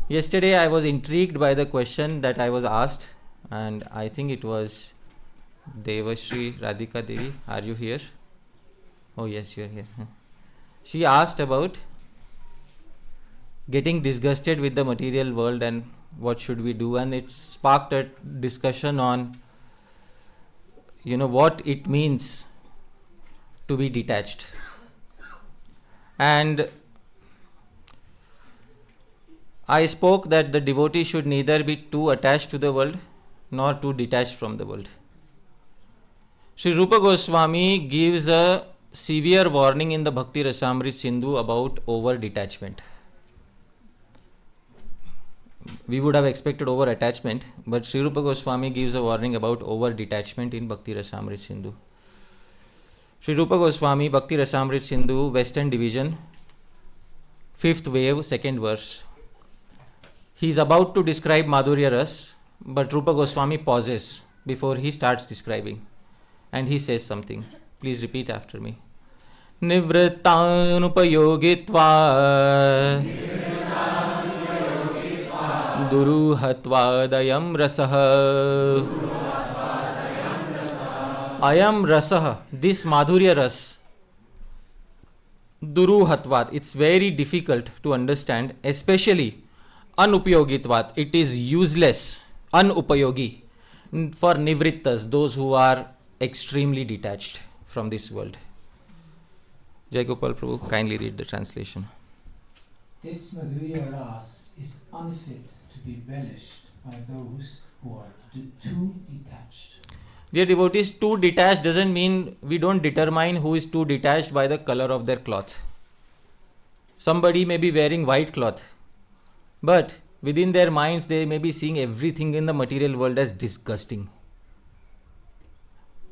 Yesterday I was intrigued by the question that I was asked, and I think it was Devashri Radhika Devi. Are you here? Oh yes, you are here. She asked about getting disgusted with the material world and what should we do, and it sparked a discussion on what it means to be detached. And I spoke that the devotee should neither be too attached to the world nor too detached from the world. Sri Rupa Goswami gives a severe warning in the Bhakti Rasamrita Sindhu about over detachment. We would have expected over attachment, but Sri Rupa Goswami gives a warning about over detachment in Bhakti Rasamrita Sindhu. Sri Rupa Goswami, Bhakti Rasamrita Sindhu, Western Division, 5th wave, 2nd verse. He is about to describe Madhurya Ras, but Rupa Goswami pauses before he starts describing. And he says something. Please repeat after me. Nivrittanupayogitva Duruhatvadayam rasah. Ayam rasah, this Madhurya Ras, Duruhatvad, it's very difficult to understand, especially Anupayogitvat, it is useless, Anupayogi, for Nivrittas, those who are extremely detached from this world. Jai Gopal Prabhu, kindly read the translation. This Madhurya Ras is unfit to be relished by those who are too detached. Dear devotees, too detached doesn't mean we don't determine who is too detached by the color of their cloth. Somebody may be wearing white cloth, but within their minds they may be seeing everything in the material world as disgusting.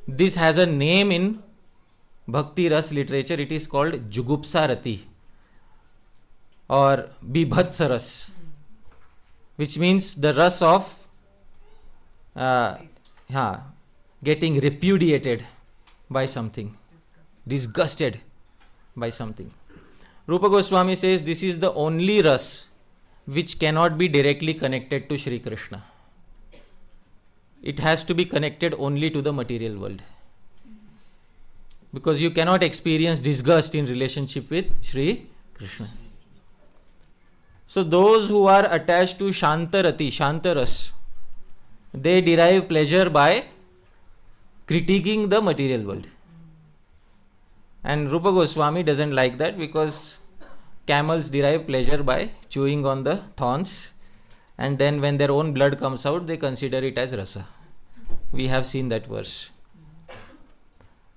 This has a name in Bhakti Ras literature. It is called Jugupsa Rati or Bibhatsa Ras, which means the ras of getting repudiated by something, disgusted by something. Rupa Goswami says this is the only ras which cannot be directly connected to Shri Krishna. It has to be connected only to the material world, because you cannot experience disgust in relationship with Shri Krishna. So those who are attached to Shantarati, Shantaras, they derive pleasure by critiquing the material world. And Rupa Goswami doesn't like that, because camels derive pleasure by chewing on the thorns, and then when their own blood comes out, they consider it as rasa. We have seen that verse.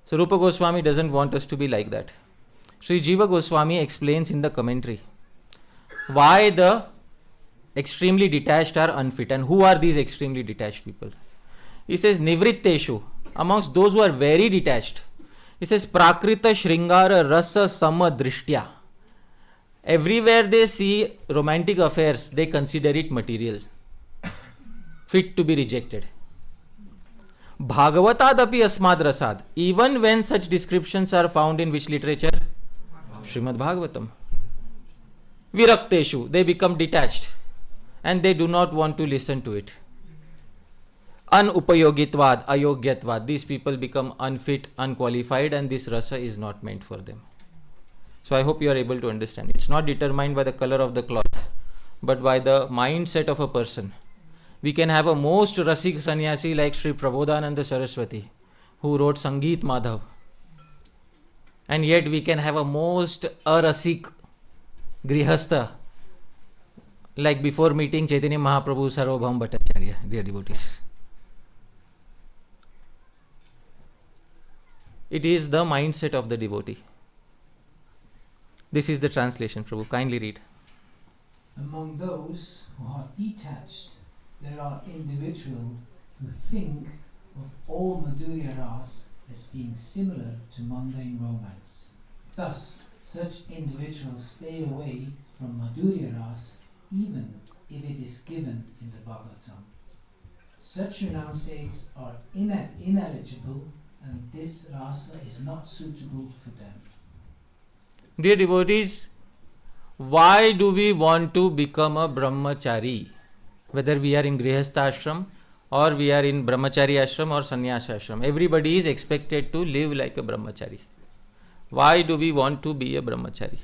So Rupa Goswami doesn't want us to be like that. Sri Jiva Goswami explains in the commentary why the extremely detached are unfit, and who are these extremely detached people. He says, Nivritteshu, amongst those who are very detached, he says, Prakrita Shringara Rasa Sama Drishtya. Everywhere they see romantic affairs, they consider it material, fit to be rejected. Bhagavatadapi Asmad Rasad, even when such descriptions are found in which literature? Srimad Bhagavatam. Virakteshu, they become detached and they do not want to listen to it. Anupayogitvad, ayogyatvad, these people become unfit, unqualified, and this rasa is not meant for them. So I hope you are able to understand. It's not determined by the color of the cloth, but by the mindset of a person. We can have a most rasik sannyasi like Sri Prabodhananda Saraswati, who wrote Sangeet Madhav, and yet we can have a most arasik grihastha, like before meeting Chaitanya Mahaprabhu Sarvabhaum Bhattacharya, dear devotees. It is the mindset of the devotee. This is the translation, Prabhu. Kindly read. Among those who are detached, there are individuals who think of all Madhurya Ras as being similar to mundane romance. Thus, such individuals stay away from Madhurya Ras even if it is given in the Bhagavatam. Such renunciates are ineligible, and this rasa is not suitable for them. Dear devotees, why do we want to become a brahmachari? Whether we are in grihastha ashram or we are in brahmachari ashram or sannyas ashram, everybody is expected to live like a brahmachari. Why do we want to be a brahmachari?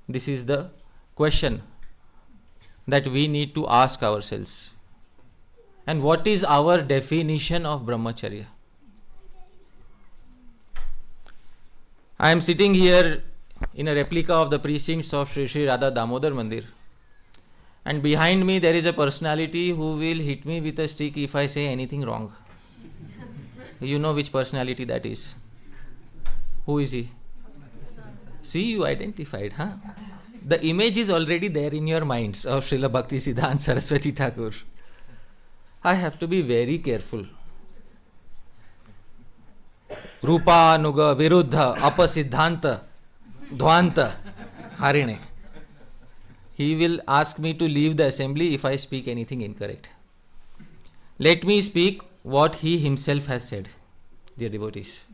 This is the question that we need to ask ourselves. And what is our definition of brahmacharya? I am sitting here in a replica of the precincts of Sri Sri Radha Damodar Mandir, and behind me there is a personality who will hit me with a stick if I say anything wrong. You know which personality that is. Who is he? See, you identified, huh? The image is already there in your minds of Srila Bhakti Siddhanta Saraswati Thakur. I have to be very careful. Rupa Nuga Viruddha Apasiddhanta Dhvanta Harine. He will ask me to leave the assembly if I speak anything incorrect. Let me speak what he himself has said, dear devotees.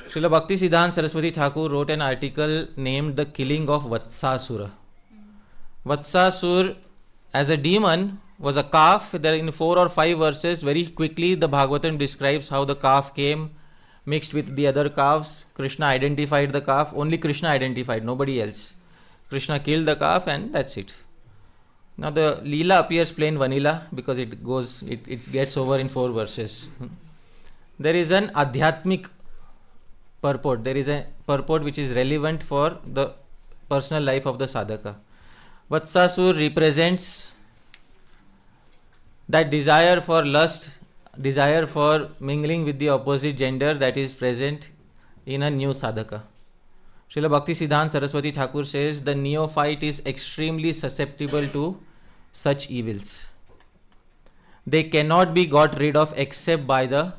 Srila Bhakti Siddhanta Saraswati Thakur wrote an article named The Killing of Vatsasura. Vatsasur as a demon was a calf. There in 4 or 5 verses, very quickly the Bhagavatam describes how the calf came, mixed with the other calves. Krishna identified the calf. Only Krishna identified, nobody else. Krishna killed the calf and that's it. Now the Leela appears plain vanilla because it gets over in 4 verses. There is an adhyatmic purport. There is a purport which is relevant for the personal life of the sadhaka. Vatsasur represents that desire for lust, desire for mingling with the opposite gender that is present in a new sadhaka. Srila Bhakti Siddhanta Saraswati Thakur says the neophyte is extremely susceptible to such evils. They cannot be got rid of except by the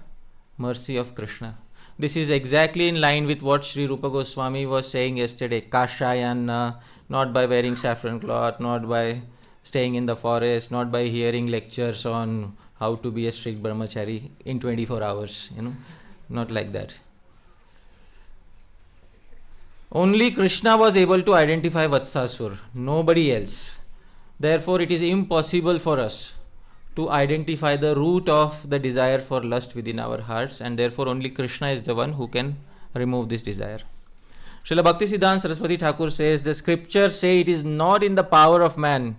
mercy of Krishna. This is exactly in line with what Sri Rupa Goswami was saying yesterday. Kashayanna, not by wearing saffron cloth, not by staying in the forest, not by hearing lectures on how to be a strict brahmachari in 24 hours, not like that. Only Krishna was able to identify Vatsasur, nobody else. Therefore, it is impossible for us to identify the root of the desire for lust within our hearts, and therefore only Krishna is the one who can remove this desire. Srila Bhakti Siddhanta Saraswati Thakur says, the scriptures say it is not in the power of man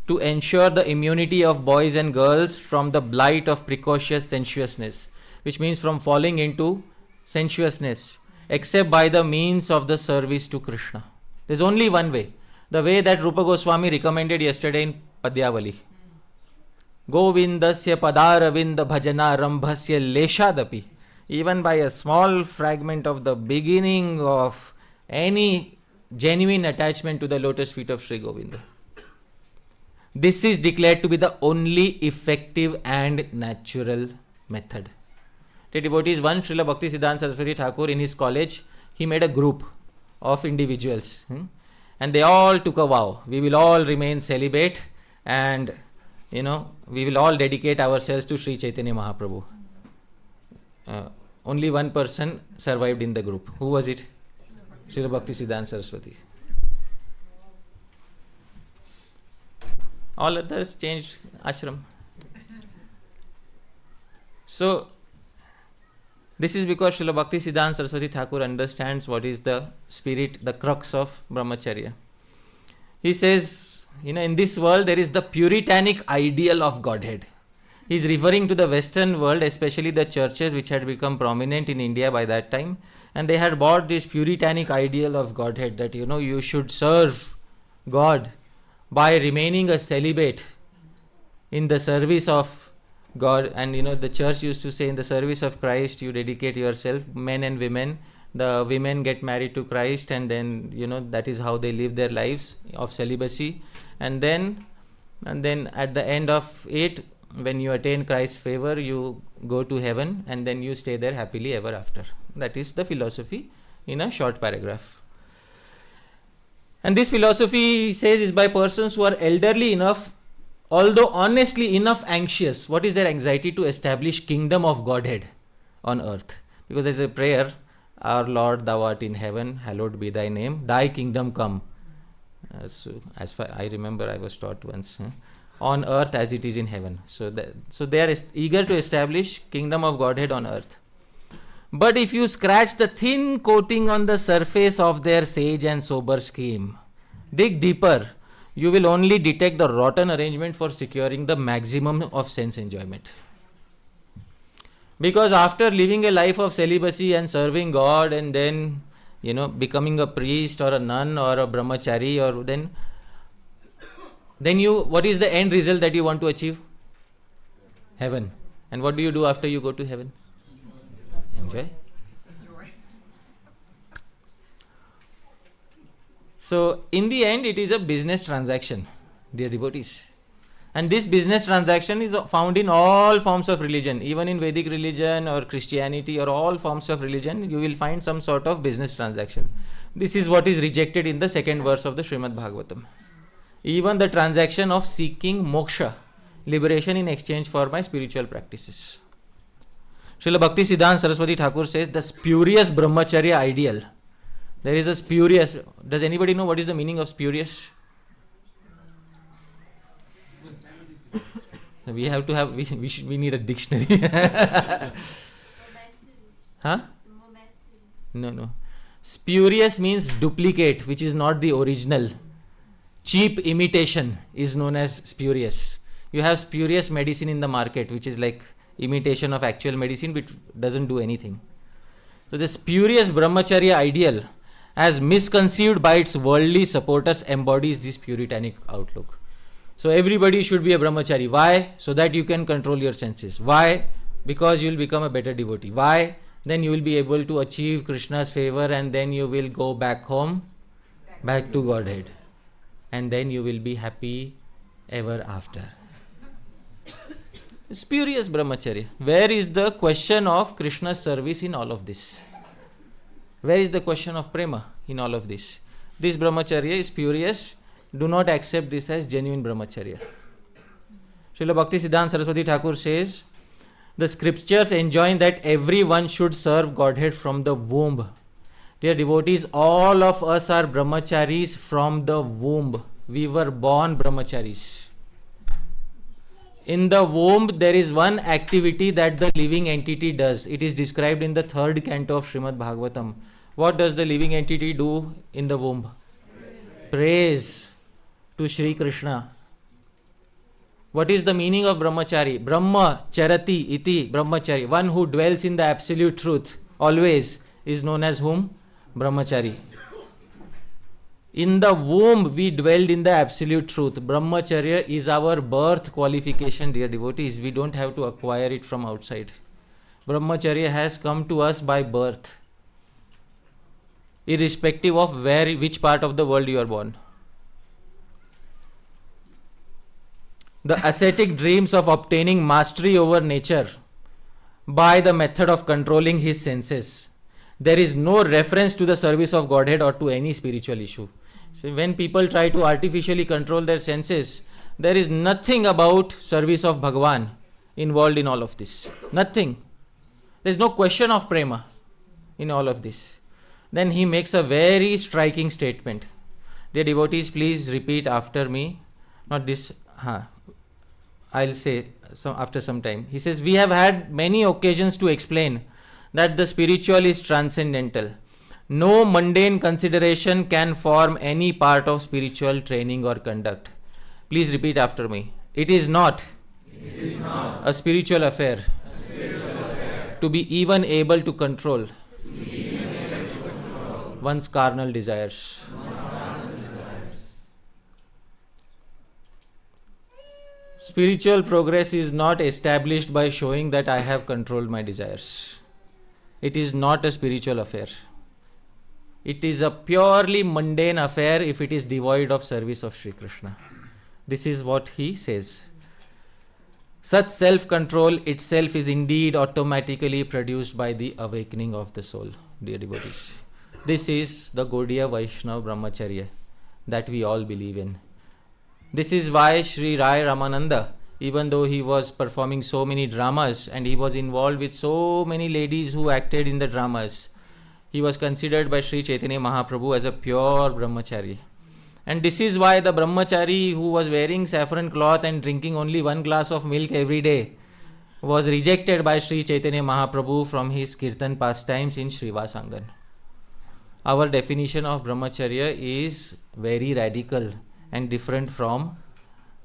to ensure the immunity of boys and girls from the blight of precocious sensuousness, which means from falling into sensuousness, except by the means of the service to Krishna. There is only one way, the way that Rupa Goswami recommended yesterday in Padyavali. Govindasya padaravinda bhajana rambhasya leshadapi. Even by a small fragment of the beginning of any genuine attachment to the lotus feet of Sri Govinda. This is declared to be the only effective and natural method. The devotees, one Srila Bhakti Siddhanta Saraswati Thakur in his college, he made a group of individuals and they all took a vow. We will all remain celibate and we will all dedicate ourselves to Sri Chaitanya Mahaprabhu. Only one person survived in the group. Who was it? Srila Bhakti Siddhanta Saraswati. All others changed ashram. So, this is because Srila Bhakti Siddhanta Saraswati Thakur understands what is the spirit, the crux of brahmacharya. He says, in this world there is the puritanic ideal of Godhead. He is referring to the Western world, especially the churches which had become prominent in India by that time, and they had bought this puritanic ideal of Godhead that you should serve God by remaining a celibate in the service of God. And the church used to say, in the service of Christ you dedicate yourself, men and women. The women get married to Christ, and then that is how they live their lives of celibacy. And then at the end of it, when you attain Christ's favor, you go to heaven and then you stay there happily ever after. That is the philosophy in a short paragraph. And this philosophy, he says, is by persons who are elderly enough, although honestly enough anxious. What is their anxiety? To establish kingdom of Godhead on earth. Because there is a prayer, Our Lord, thou art in heaven, hallowed be thy name, thy kingdom come. So as far I remember, I was taught once, on earth as it is in heaven. So they are eager to establish kingdom of Godhead on earth. But if you scratch the thin coating on the surface of their sage and sober scheme, dig deeper, you will only detect the rotten arrangement for securing the maximum of sense enjoyment. Because after living a life of celibacy and serving God, and then becoming a priest or a nun or a brahmachari, or then what is the end result that you want to achieve? Heaven. And what do you do after you go to heaven? Enjoy. So in the end, it is a business transaction, dear devotees. And this business transaction is found in all forms of religion. Even in Vedic religion or Christianity or all forms of religion, you will find some sort of business transaction. This is what is rejected in the second verse of the Srimad Bhagavatam. Even the transaction of seeking moksha, liberation in exchange for my spiritual practices. Srila Bhakti Siddhanta Saraswati Thakur says the spurious brahmacharya ideal. There is a spurious. Does anybody know what is the meaning of spurious? We have to have, we need a dictionary. Huh? No. Spurious means duplicate, which is not the original. Cheap imitation is known as spurious. You have spurious medicine in the market, which is like imitation of actual medicine, which doesn't do anything. So the spurious brahmacharya ideal, as misconceived by its worldly supporters, embodies this puritanic outlook. So everybody should be a brahmachari. Why? So that you can control your senses. Why? Because you will become a better devotee. Why? Then you will be able to achieve Krishna's favor, and then you will go back home, back to Godhead. And then you will be happy ever after. Spurious brahmacharya. Where is the question of Krishna's service in all of this? Where is the question of prema in all of this? This brahmacharya is spurious. Do not accept this as genuine brahmacharya. Srila Bhakti Siddhanta Saraswati Thakur says, the scriptures enjoin that everyone should serve Godhead from the womb. Dear devotees, all of us are brahmacharis from the womb. We were born brahmacharis. In the womb, there is one activity that the living entity does. It is described in the 3rd canto of Srimad Bhagavatam. What does the living entity do in the womb? Praise to Shri Krishna. What is the meaning of brahmachari? Brahma charati iti brahmachari. One who dwells in the absolute truth always is known as whom? Brahmachari. In the womb we dwelled in the absolute truth. Brahmacharya is our birth qualification, dear devotees. We don't have to acquire it from outside. Brahmacharya has come to us by birth, irrespective of which part of the world you are born. The ascetic dreams of obtaining mastery over nature by the method of controlling his senses. There is no reference to the service of Godhead or to any spiritual issue. So when people try to artificially control their senses, there is nothing about service of Bhagavan involved in all of this. Nothing. There is no question of prema in all of this. Then he makes a very striking statement. Dear devotees, please repeat after me. Not this. I'll say after some time. He says, we have had many occasions to explain that the spiritual is transcendental. No mundane consideration can form any part of spiritual training or conduct. Please repeat after me. It is not a spiritual affair to be even able to control one's carnal desires. Spiritual progress is not established by showing that I have controlled my desires. It is not a spiritual affair. It is a purely mundane affair if it is devoid of service of Sri Krishna. This is what he says. Such self-control itself is indeed automatically produced by the awakening of the soul, dear devotees. This is the Gaudiya Vaishnava Brahmacharya that we all believe in. This is why Sri Rai Ramananda, even though he was performing so many dramas and he was involved with so many ladies who acted in the dramas, he was considered by Sri Chaitanya Mahaprabhu as a pure brahmachari. And this is why the brahmachari who was wearing saffron cloth and drinking only one glass of milk every day was rejected by Sri Chaitanya Mahaprabhu from his kirtan pastimes in Srivasangan. Our definition of brahmacharya is very radical and different from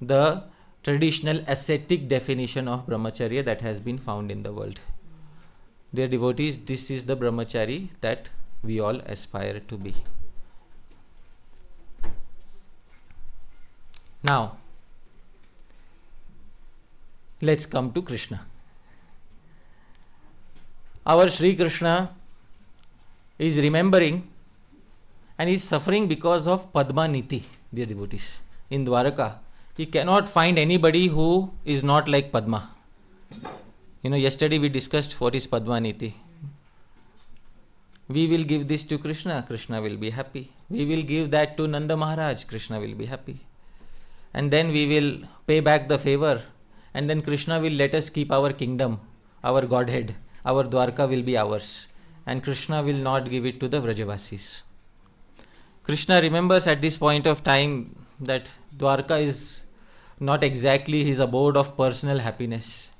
the traditional ascetic definition of brahmacharya that has been found in the world. Dear devotees, this is the brahmachari that we all aspire to be. Now, let's come to Krishna. Our Sri Krishna is remembering and is suffering because of Padma Niti, dear devotees. In Dwaraka, he cannot find anybody who is not like Padma. Yesterday we discussed what is Padma Niti. We will give this to Krishna, Krishna will be happy. We will give that to Nanda Maharaj, Krishna will be happy. And then we will pay back the favor, and then Krishna will let us keep our kingdom, our Godhead, our Dwarka will be ours, and Krishna will not give it to the Vrajavasis. Krishna remembers at this point of time that Dwarka is not exactly his abode of personal happiness.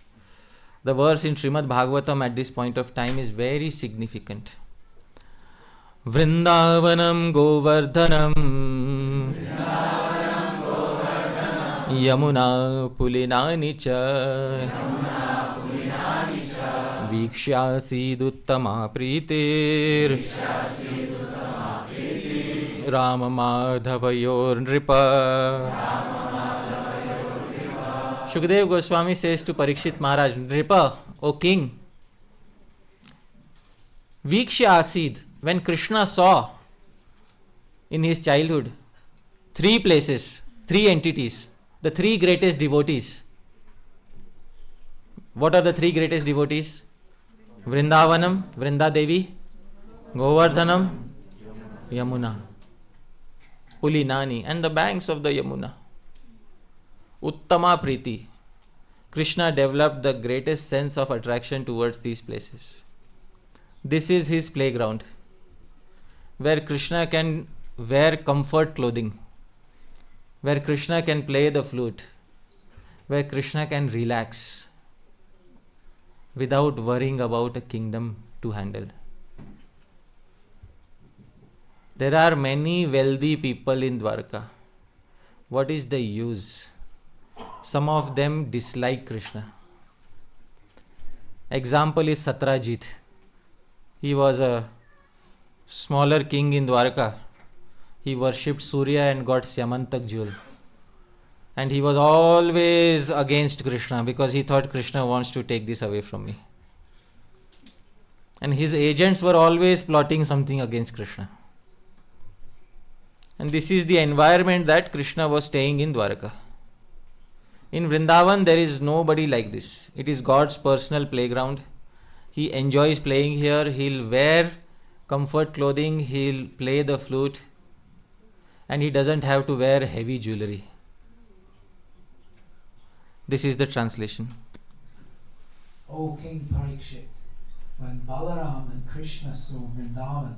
The verse in Srimad Bhagavatam at this point of time is very significant. Vrindavanam Govardhanam Yamuna Pulinani cha Vikshyasid Uttama Pritir Rama Madhavayor Nripa. Shukdev Goswami says to Parikshit Maharaj, Nripa, O king, Vikshya Asid, when Krishna saw in his childhood 3 places, 3 entities, the 3 greatest devotees. What are the 3 greatest devotees? Vrindavanam, Vrinda Devi, Govardhanam, Yamuna, Pulinani, and the banks of the Yamuna. Uttama Priti. Krishna developed the greatest sense of attraction towards these places. This is his playground, where Krishna can wear comfort clothing, where Krishna can play the flute, where Krishna can relax without worrying about a kingdom to handle. There are many wealthy people in Dwarka. What is the use? Some of them dislike Krishna. Example is Satrajit. He was a smaller king in Dwarka. He worshipped Surya and got Syamantak jewel. And he was always against Krishna because he thought Krishna wants to take this away from me. And his agents were always plotting something against Krishna. And this is the environment that Krishna was staying in Dwaraka. In Vrindavan, there is nobody like this. It is God's personal playground. He enjoys playing here. He'll wear comfort clothing. He'll play the flute. And he doesn't have to wear heavy jewelry. This is the translation. O King Parikshit, when Balaram and Krishna saw Vrindavan,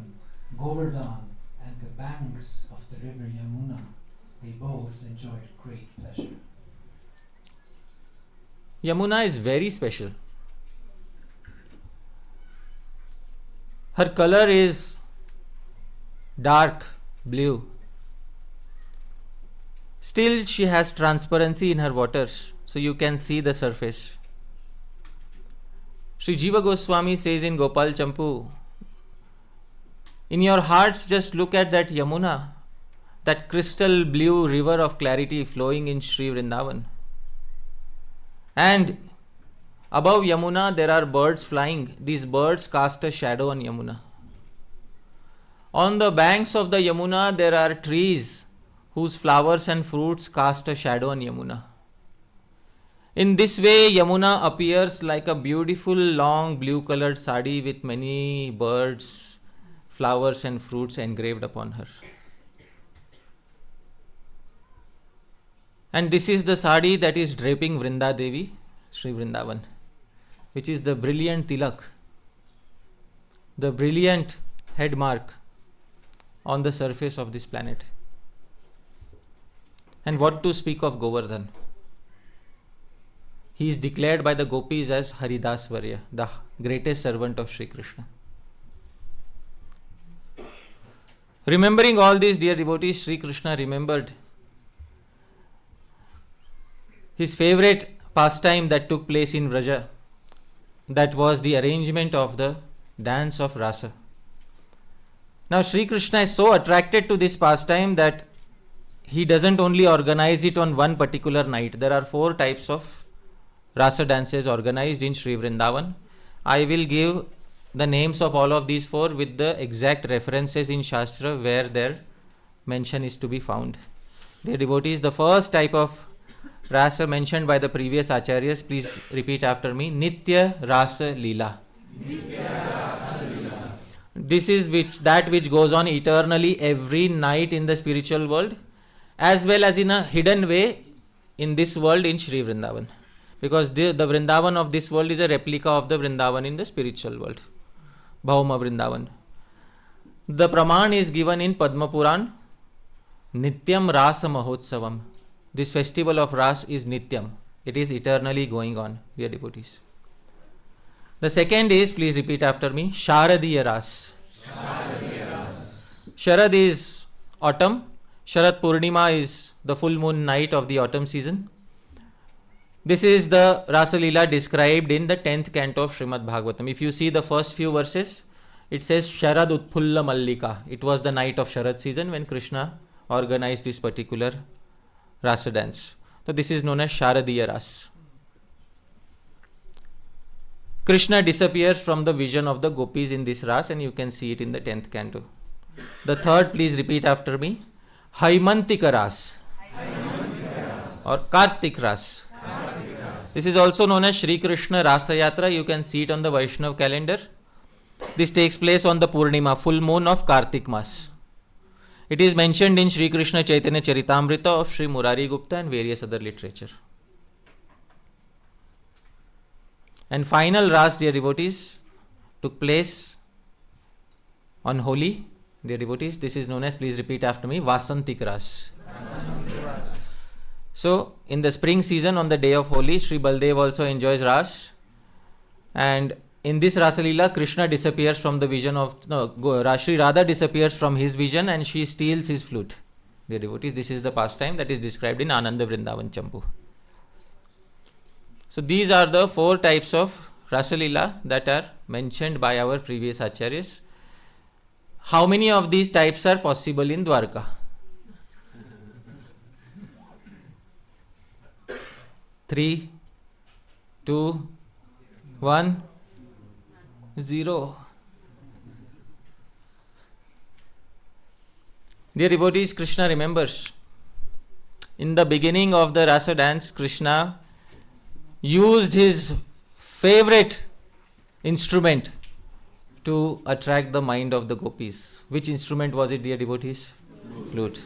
Govardhan, and the banks of the river Yamuna, they both enjoyed great pleasure. Yamuna is very special. Her color is dark blue. Still, she has transparency in her waters, so you can see the surface. Sri Jiva Goswami says in Gopal Champu, in your hearts just look at that Yamuna, that crystal blue river of clarity flowing in Sri Vrindavan. And above Yamuna there are birds flying. These birds cast a shadow on Yamuna. On the banks of the Yamuna there are trees whose flowers and fruits cast a shadow on Yamuna. In this way, Yamuna appears like a beautiful long blue colored sari with many birds, flowers and fruits engraved upon her. And this is the sari that is draping Vrinda Devi, Sri Vrindavan, which is the brilliant tilak, the brilliant head mark on the surface of this planet. And what to speak of Govardhan? He is declared by the gopis as Haridas Varya, the greatest servant of Sri Krishna. Remembering all these, dear devotees, Sri Krishna remembered his favorite pastime that took place in Vraja. That was the arrangement of the dance of Rasa. Now Sri Krishna is so attracted to this pastime that he doesn't only organize it on one particular night. There are 4 types of Rasa dances organized in Sri Vrindavan. I will give the names of all of these 4 with the exact references in Shastra where their mention is to be found. Dear devotees, the first type of Rasa mentioned by the previous acharyas, please repeat after me. Nitya Rasa Leela. This is that which goes on eternally every night in the spiritual world, as well as in a hidden way in this world in Sri Vrindavan. Because the Vrindavan of this world is a replica of the Vrindavan in the spiritual world. Bhauma Vrindavan. The Praman is given in Padma Puran. Nityam Rasa Mahotsavam. This festival of Ras is Nityam. It is eternally going on, dear devotees. The second is, please repeat after me, Sharadiya Ras. Sharad is autumn. Sharad Purnima is the full moon night of the autumn season. This is the Rasa Leela described in the 10th canto of Srimad Bhagavatam. If you see the first few verses, it says Sharad Utpulla Mallika. It was the night of Sharad season when Krishna organized this particular Rasa dance. So this is known as Sharadiya Ras. Krishna disappears from the vision of the gopis in this Ras, and you can see it in the 10th canto. The third, please repeat after me. Haimantika Ras or Kartik Ras. This is also known as Sri Krishna Rasa Yatra. You can see it on the Vaishnav calendar. This takes place on the Purnima, full moon of Kartik Mas. It is mentioned in Sri Krishna Chaitanya Charitamrita of Sri Murari Gupta and various other literature. And final Ras, dear devotees, took place on Holi. Dear devotees, this is known as, please repeat after me, Vasantik Ras. So, in the spring season, on the day of Holi, Sri Baldev also enjoys Ras. And in this Rasa Leela, Krishna disappears from the vision of, Sri Radha disappears from his vision and she steals his flute. Dear devotees, this is the pastime that is described in Ananda Vrindavan Champu. So these are the 4 types of Rasa Leela that are mentioned by our previous acharyas. How many of these types are possible in Dwarka? 3, 2, 1, 0. Dear devotees, Krishna remembers. In the beginning of the Rasa dance, Krishna used his favorite instrument to attract the mind of the gopis. Which instrument was it, dear devotees? Flute.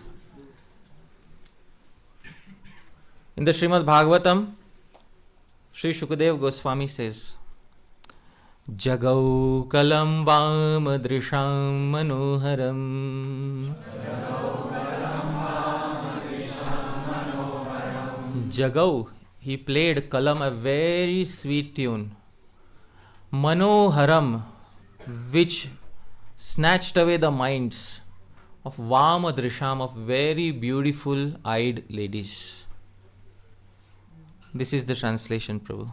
In the Srimad Bhagavatam, Sri Shukadev Goswami says, Jagau kalam vam drisham manoharam. Jagau, he played kalam, a very sweet tune. Manoharam, which snatched away the minds of Vamadrisham, of very beautiful eyed ladies. This is the translation, Prabhu.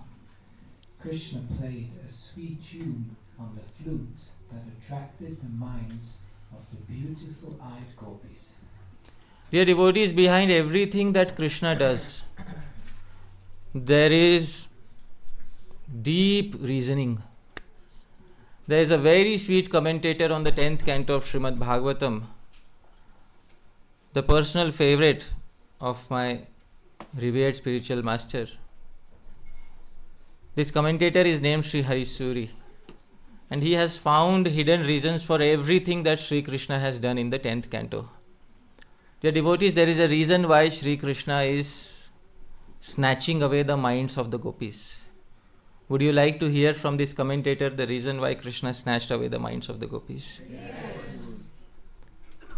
Krishna played a sweet tune on the flute that attracted the minds of the beautiful eyed gopis. Dear devotees, behind everything that Krishna does, there is deep reasoning. There is a very sweet commentator on the 10th canto of Srimad Bhagavatam, the personal favorite of my revered spiritual master. This commentator is named Sri Harisuri, and he has found hidden reasons for everything that Sri Krishna has done in the 10th canto. Dear devotees, there is a reason why Sri Krishna is snatching away the minds of the gopis. Would you like to hear from this commentator the reason why Krishna snatched away the minds of the gopis? Yes.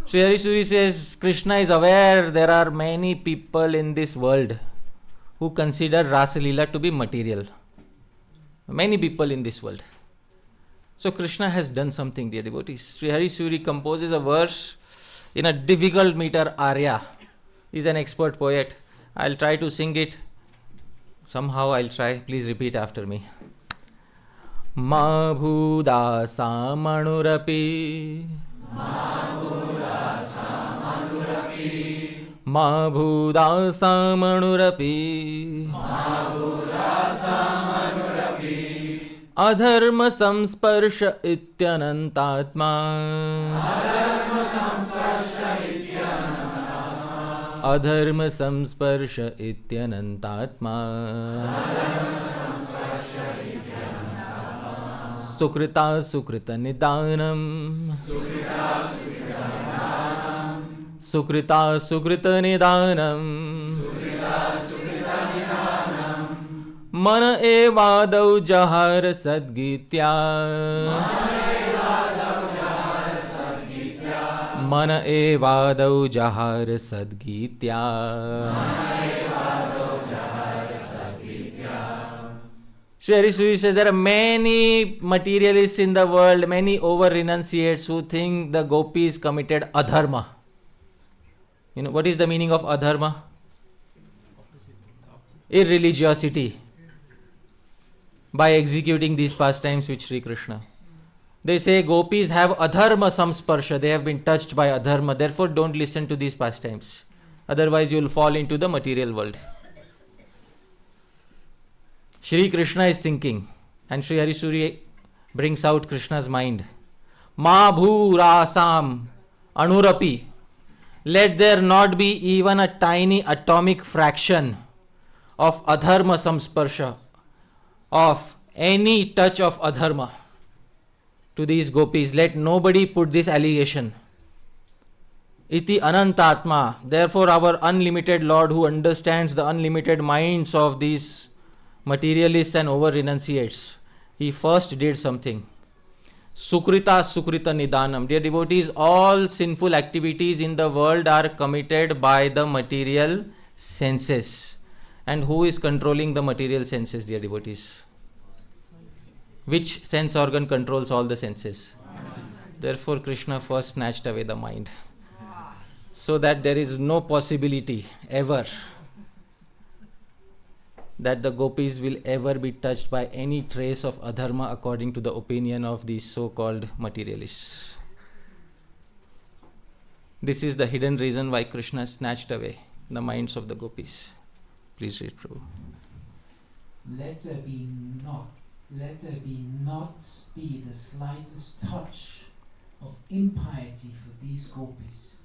Sri Harisuri says Krishna is aware there are many people in this world who consider Rasa Leela to be material. Many people in this world. So Krishna has done something, dear devotees. Sri Harisuri composes a verse in a difficult meter arya. He's an expert poet. I'll try to sing it. Somehow I'll try. Please repeat after me. Ma bhudasa manurapi. Ma bhudasa manurapi. Ma bhudasa manurapi. Ma bhudasa manurapi. Adharma samsparsha ityanantatma. Adharma samsparsha ityanantatma. Adharma samsparsha ityanantatma. Sukrita sukrita nidanam. Sukrita sukrita nidanam. Man evadau jahar sadgitya. Man evadau jahar sadgitya. Sri Harisuri says there are many materialists in the world, many over-renunciates who think the gopis committed adharma. You know, what is the meaning of adharma? Irreligiosity. By executing these pastimes with Sri Krishna. They say gopis have adharma samsparsha, they have been touched by adharma, therefore don't listen to these pastimes. Otherwise you will fall into the material world. Shri Krishna is thinking, and Sri Harisuri brings out Krishna's mind. Ma bhu rasam anurapi. Let there not be even a tiny atomic fraction of adharma samsparsha, of any touch of adharma to these gopis. Let nobody put this allegation. Iti anantatma. Therefore our unlimited Lord, who understands the unlimited minds of these materialists and over-renunciates, he first did something. Sukrita sukrita nidanam. Dear devotees, all sinful activities in the world are committed by the material senses. And who is controlling the material senses, dear devotees? Which sense organ controls all the senses? Therefore Krishna first snatched away the mind, so that there is no possibility ever that the gopis will ever be touched by any trace of adharma according to the opinion of these so-called materialists. This is the hidden reason why Krishna snatched away the minds of the gopis. Please read, Prabhu. Let there not be the slightest touch of impiety for these gopis.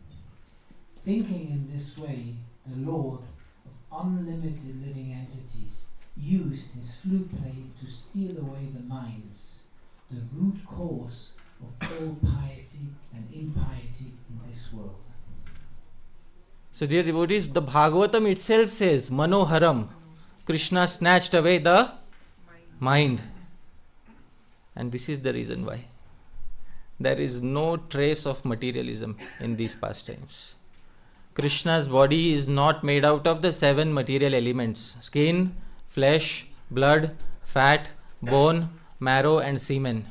Thinking in this way, the Lord of unlimited living entities used his flute play to steal away the minds, the root cause of all piety and impiety in this world. So dear devotees, the Bhagavatam itself says, Manoharam, Krishna snatched away the mind. And this is the reason why. There is no trace of materialism in these pastimes. Krishna's body is not made out of the 7 material elements: skin, flesh, blood, fat, bone, marrow and semen.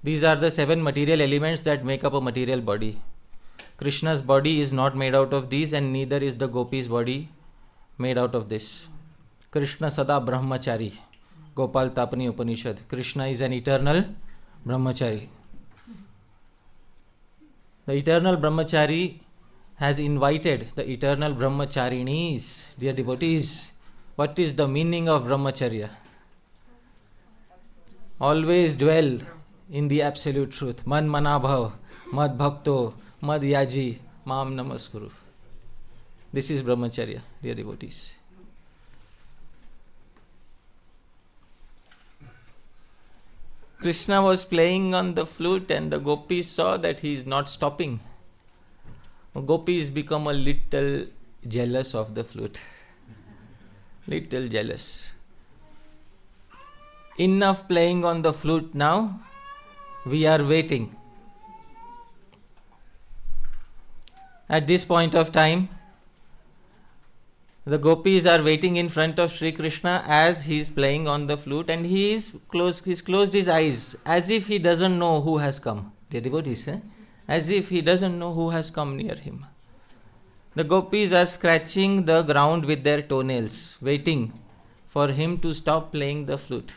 These are the 7 material elements that make up a material body. Krishna's body is not made out of these, and neither is the gopis' body made out of this. Krishna Sada Brahmachari. Gopal Tapani Upanishad. Krishna is an eternal Brahmachari. The eternal Brahmachari has invited the eternal Brahmacharinis. Dear devotees, what is the meaning of Brahmacharya? Always dwell in the absolute truth. Man manabhav, mad bhakto, mad yaji, mam namaskuru. This is Brahmacharya, dear devotees. Krishna was playing on the flute and the gopis saw that he is not stopping. Gopis become a little jealous of the flute. Little jealous. enough playing on the flute now. We are waiting. At this point of time, the gopis are waiting in front of Sri Krishna as he is playing on the flute, and he's closed his eyes as if he doesn't know who has come. The devotees, as if he doesn't know who has come near him. The gopis are scratching the ground with their toenails, waiting for him to stop playing the flute.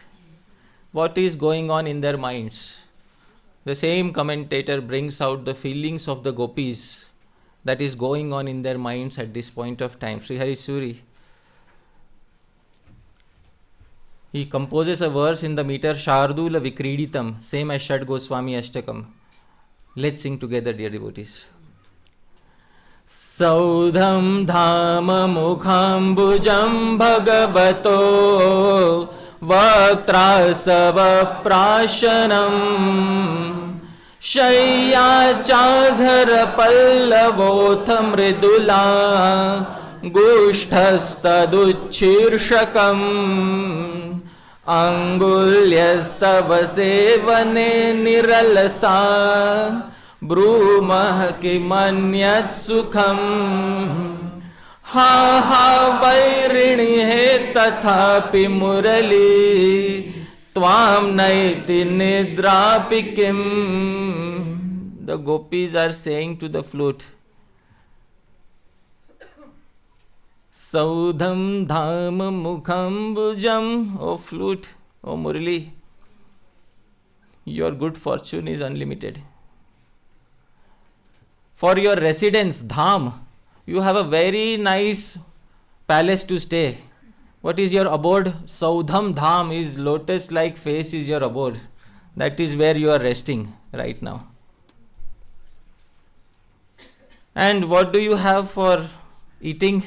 What is going on in their minds? The same commentator brings out the feelings of the gopis that is going on in their minds at this point of time. Sri Hari Suri, he composes a verse in the meter Shardula Vikriditam, same as Shad Goswami Ashtakam. Let's sing together, dear devotees. Saudham dhama mukhambujam bhagavato vaktrasava prashanam Shayyachadhar pallavoth mridula gushthastaduchirshakam Angulyastava sevane niralasa Brumah kimanyat sukham Ha ha vairini he tathapi murali Tvam naiti nidrapikim. The gopis are saying to the flute, Saudham dham mukham bhujam. O flute, O Murali, your good fortune is unlimited. For your residence, dham, you have a very nice palace to stay. What is your abode? Saudham dham is lotus-like face is your abode. That is where you are resting right now. And what do you have for eating?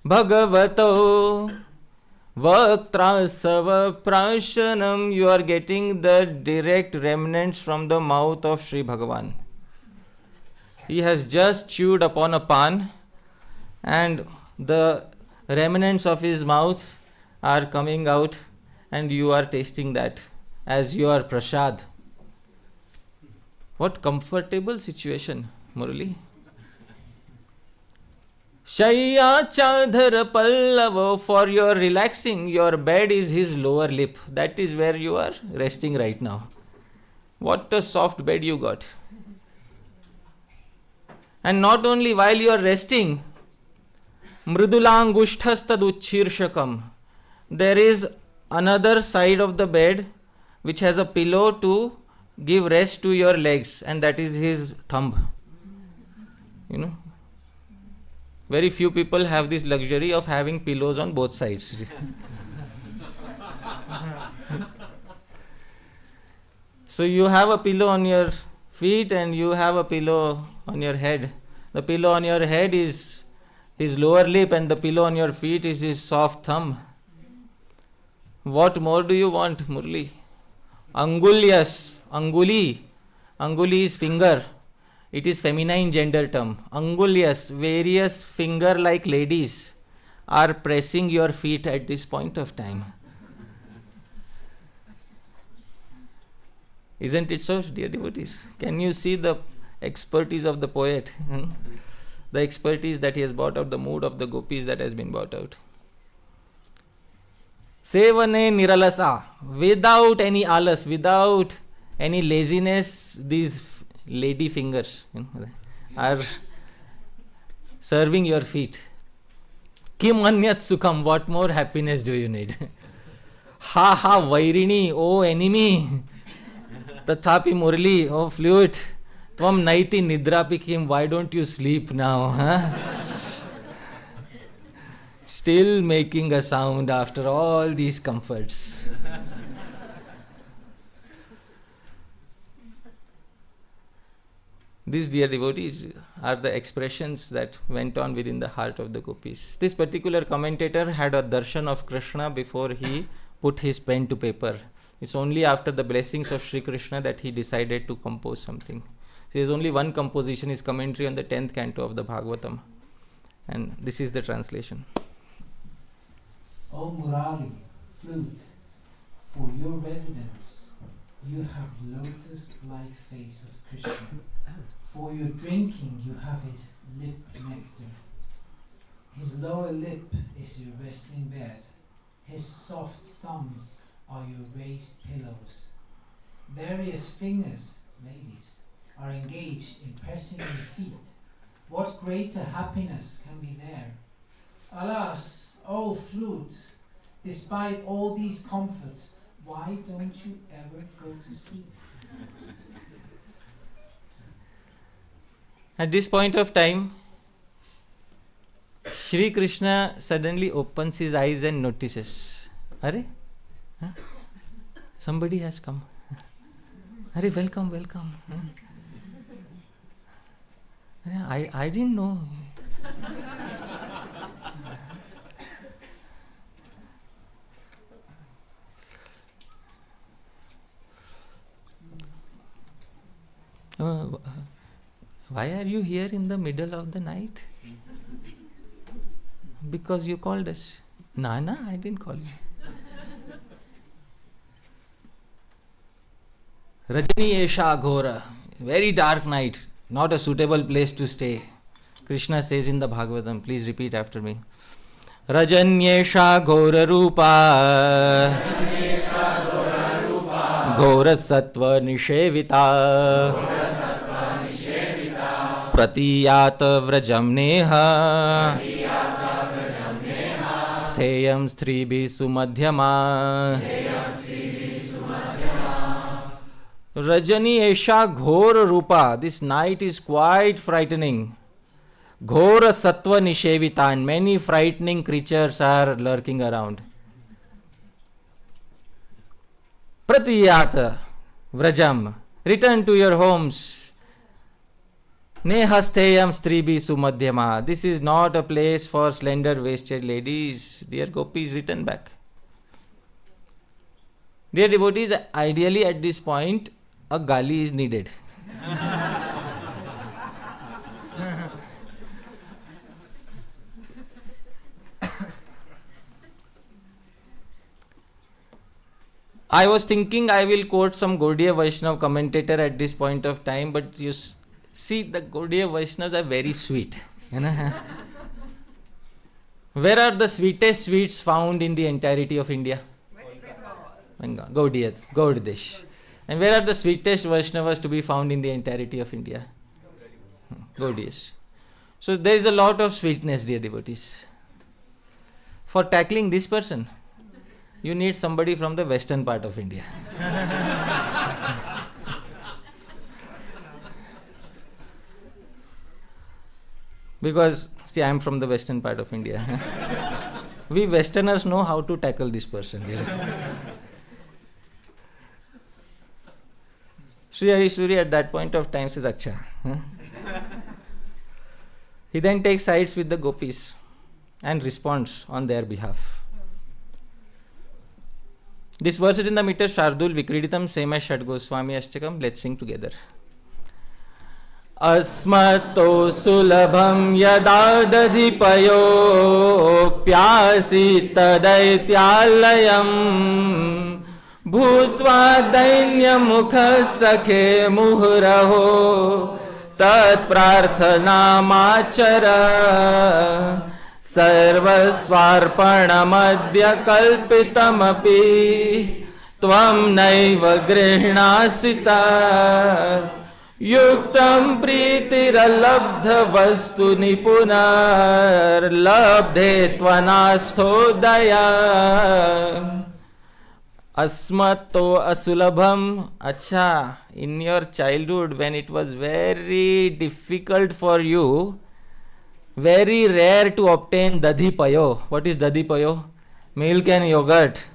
Bhagavato Vaktrasava Prashanam. You are getting the direct remnants from the mouth of Sri Bhagavan. He has just chewed upon a pan and the remnants of his mouth are coming out and you are tasting that as your prasad. What comfortable situation, Murali. Shayya chadhar pallava. For your relaxing, your bed is his lower lip. That is where you are resting right now. What a soft bed you got. And not only while you are resting, mridulangushthastadutchirshakam. There is another side of the bed which has a pillow to give rest to your legs, and that is his thumb. You know, very few people have this luxury of having pillows on both sides. So you have a pillow on your feet and you have a pillow on your head. The pillow on your head is his lower lip and the pillow on your feet is his soft thumb. What more do you want, Murli? Angulyas, Anguli. Anguli is finger. It is feminine gender term. Angulyas, various finger-like ladies are pressing your feet at this point of time. Isn't it so, dear devotees? Can you see the expertise of the poet? The expertise that he has brought out, the mood of the gopis that has been brought out. Sevane niralasa. Without any alas, without any laziness, these lady fingers are serving your feet. Kim anyat sukham. What more happiness do you need? Ha ha vairini. Oh enemy. Tathapi Murli. Oh flute. Tvam naiti nidrapikim. Why don't you sleep now? Huh? Still making a sound after all these comforts. These, dear devotees, are the expressions that went on within the heart of the gopis. This particular commentator had a darshan of Krishna before he put his pen to paper. It's only after the blessings of Sri Krishna that he decided to compose something. So there is only one composition, his commentary on the 10th canto of the Bhagavatam. And this is the translation. O Murali, flute, For your residence, you have lotus-like face of Krishna. For your drinking, you have his lip nectar. His lower lip is your resting bed. His soft thumbs are your raised pillows. Various fingers, ladies, are engaged in pressing your feet. What greater happiness can be there? Alas, O flute, despite all these comforts, why don't you ever go to sleep? At this point of time, Shri Krishna suddenly opens his eyes and notices, Arey, huh? Somebody has come. Arey, welcome, welcome. Arey, I didn't know. Why are you here in the middle of the night? Because you called us. Nah, I didn't call you. Rajani Esha Ghora, very dark night, not a suitable place to stay. Krishna says in the Bhagavatam, please repeat after me. Rajanyesha Ghora Rupa, Ghora Sattva Nishevita, Pratiyata Vrajam Neha, Stheyam Stribhi Sumadhyama. Rajani Esha Ghora Rupa. This night is quite frightening. Ghora Sattva Nishevita, and many frightening creatures are lurking around. Pratiyata Vrajam. Return to your homes. Nehasteyam Stribhi Sumadhyama. This is not a place for slender waisted ladies. Dear gopis, return back. Dear devotees, ideally at this point, a gali is needed. I was thinking I will quote some Gaudiya Vaishnava commentator at this point of time, but you see, the Gaudiya Vaishnavas are very sweet. Where are the sweetest sweets found in the entirety of India? Bengal. Gaudiya, And where are the sweetest Vaishnavas to be found in the entirety of India? Gaudiyas. So there is a lot of sweetness, dear devotees. For tackling this person, you need somebody from the western part of India. Because, see, I am from the western part of India. We westerners know how to tackle this person. Sri Harisuri at that point of time says, Acha. He then takes sides with the gopis and responds on their behalf. This verse is in the meter Shardul Vikriditam, same as Shad Goswami Ashtakam. Let's sing together. Asmato sulabham yada dadipayo pyasi tadaityālayam bhutva dainya mukha sakhe muhuraho tat prarthana machara sarvasvarpanamadya kalpitamapi tvam naiva grihnasita yuktam pritiralabdha vastu nipunar labdhe tvanasthodaya asmato asulabham. Acha, in your childhood when it was very difficult for you, very rare to obtain dadhi payo. What is dadhi payo? Milk and yogurt.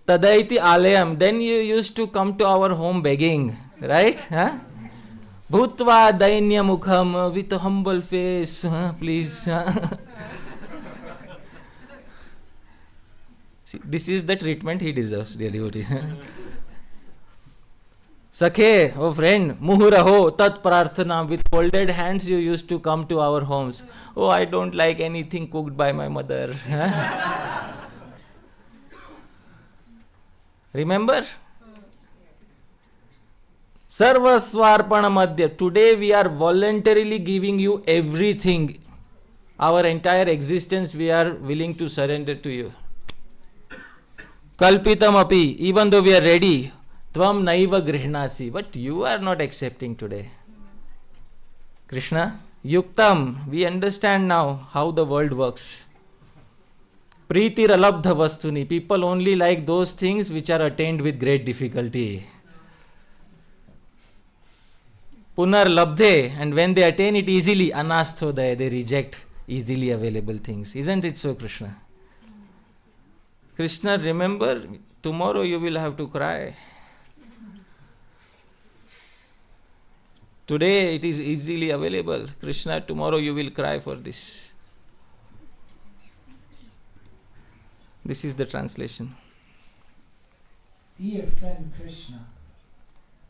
Tadaiti alayam. Then you used to come to our home begging, right? Bhutva dainya mukham, with a humble face, please. See, this is the treatment he deserves, dear devotee. Sakhe, oh friend, muhuraho, tat prarthana. With folded hands you used to come to our homes. Oh, I don't like anything cooked by my mother. Remember? Sarvasvarpana Madhya. Today we are voluntarily giving you everything. Our entire existence we are willing to surrender to you. Kalpitam api. Even though we are ready. Tvam naiva grihnasi. But you are not accepting today. Krishna, Yuktam, we understand now how the world works. Preetir alabdha vastuni. People only like those things which are attained with great difficulty. Punar labdhe, and when they attain it easily, anasthodaya, they reject easily available things. Isn't it so, Krishna? Krishna, remember, tomorrow you will have to cry. Today it is easily available. Krishna, tomorrow you will cry for this. This is the translation. Dear friend Krishna,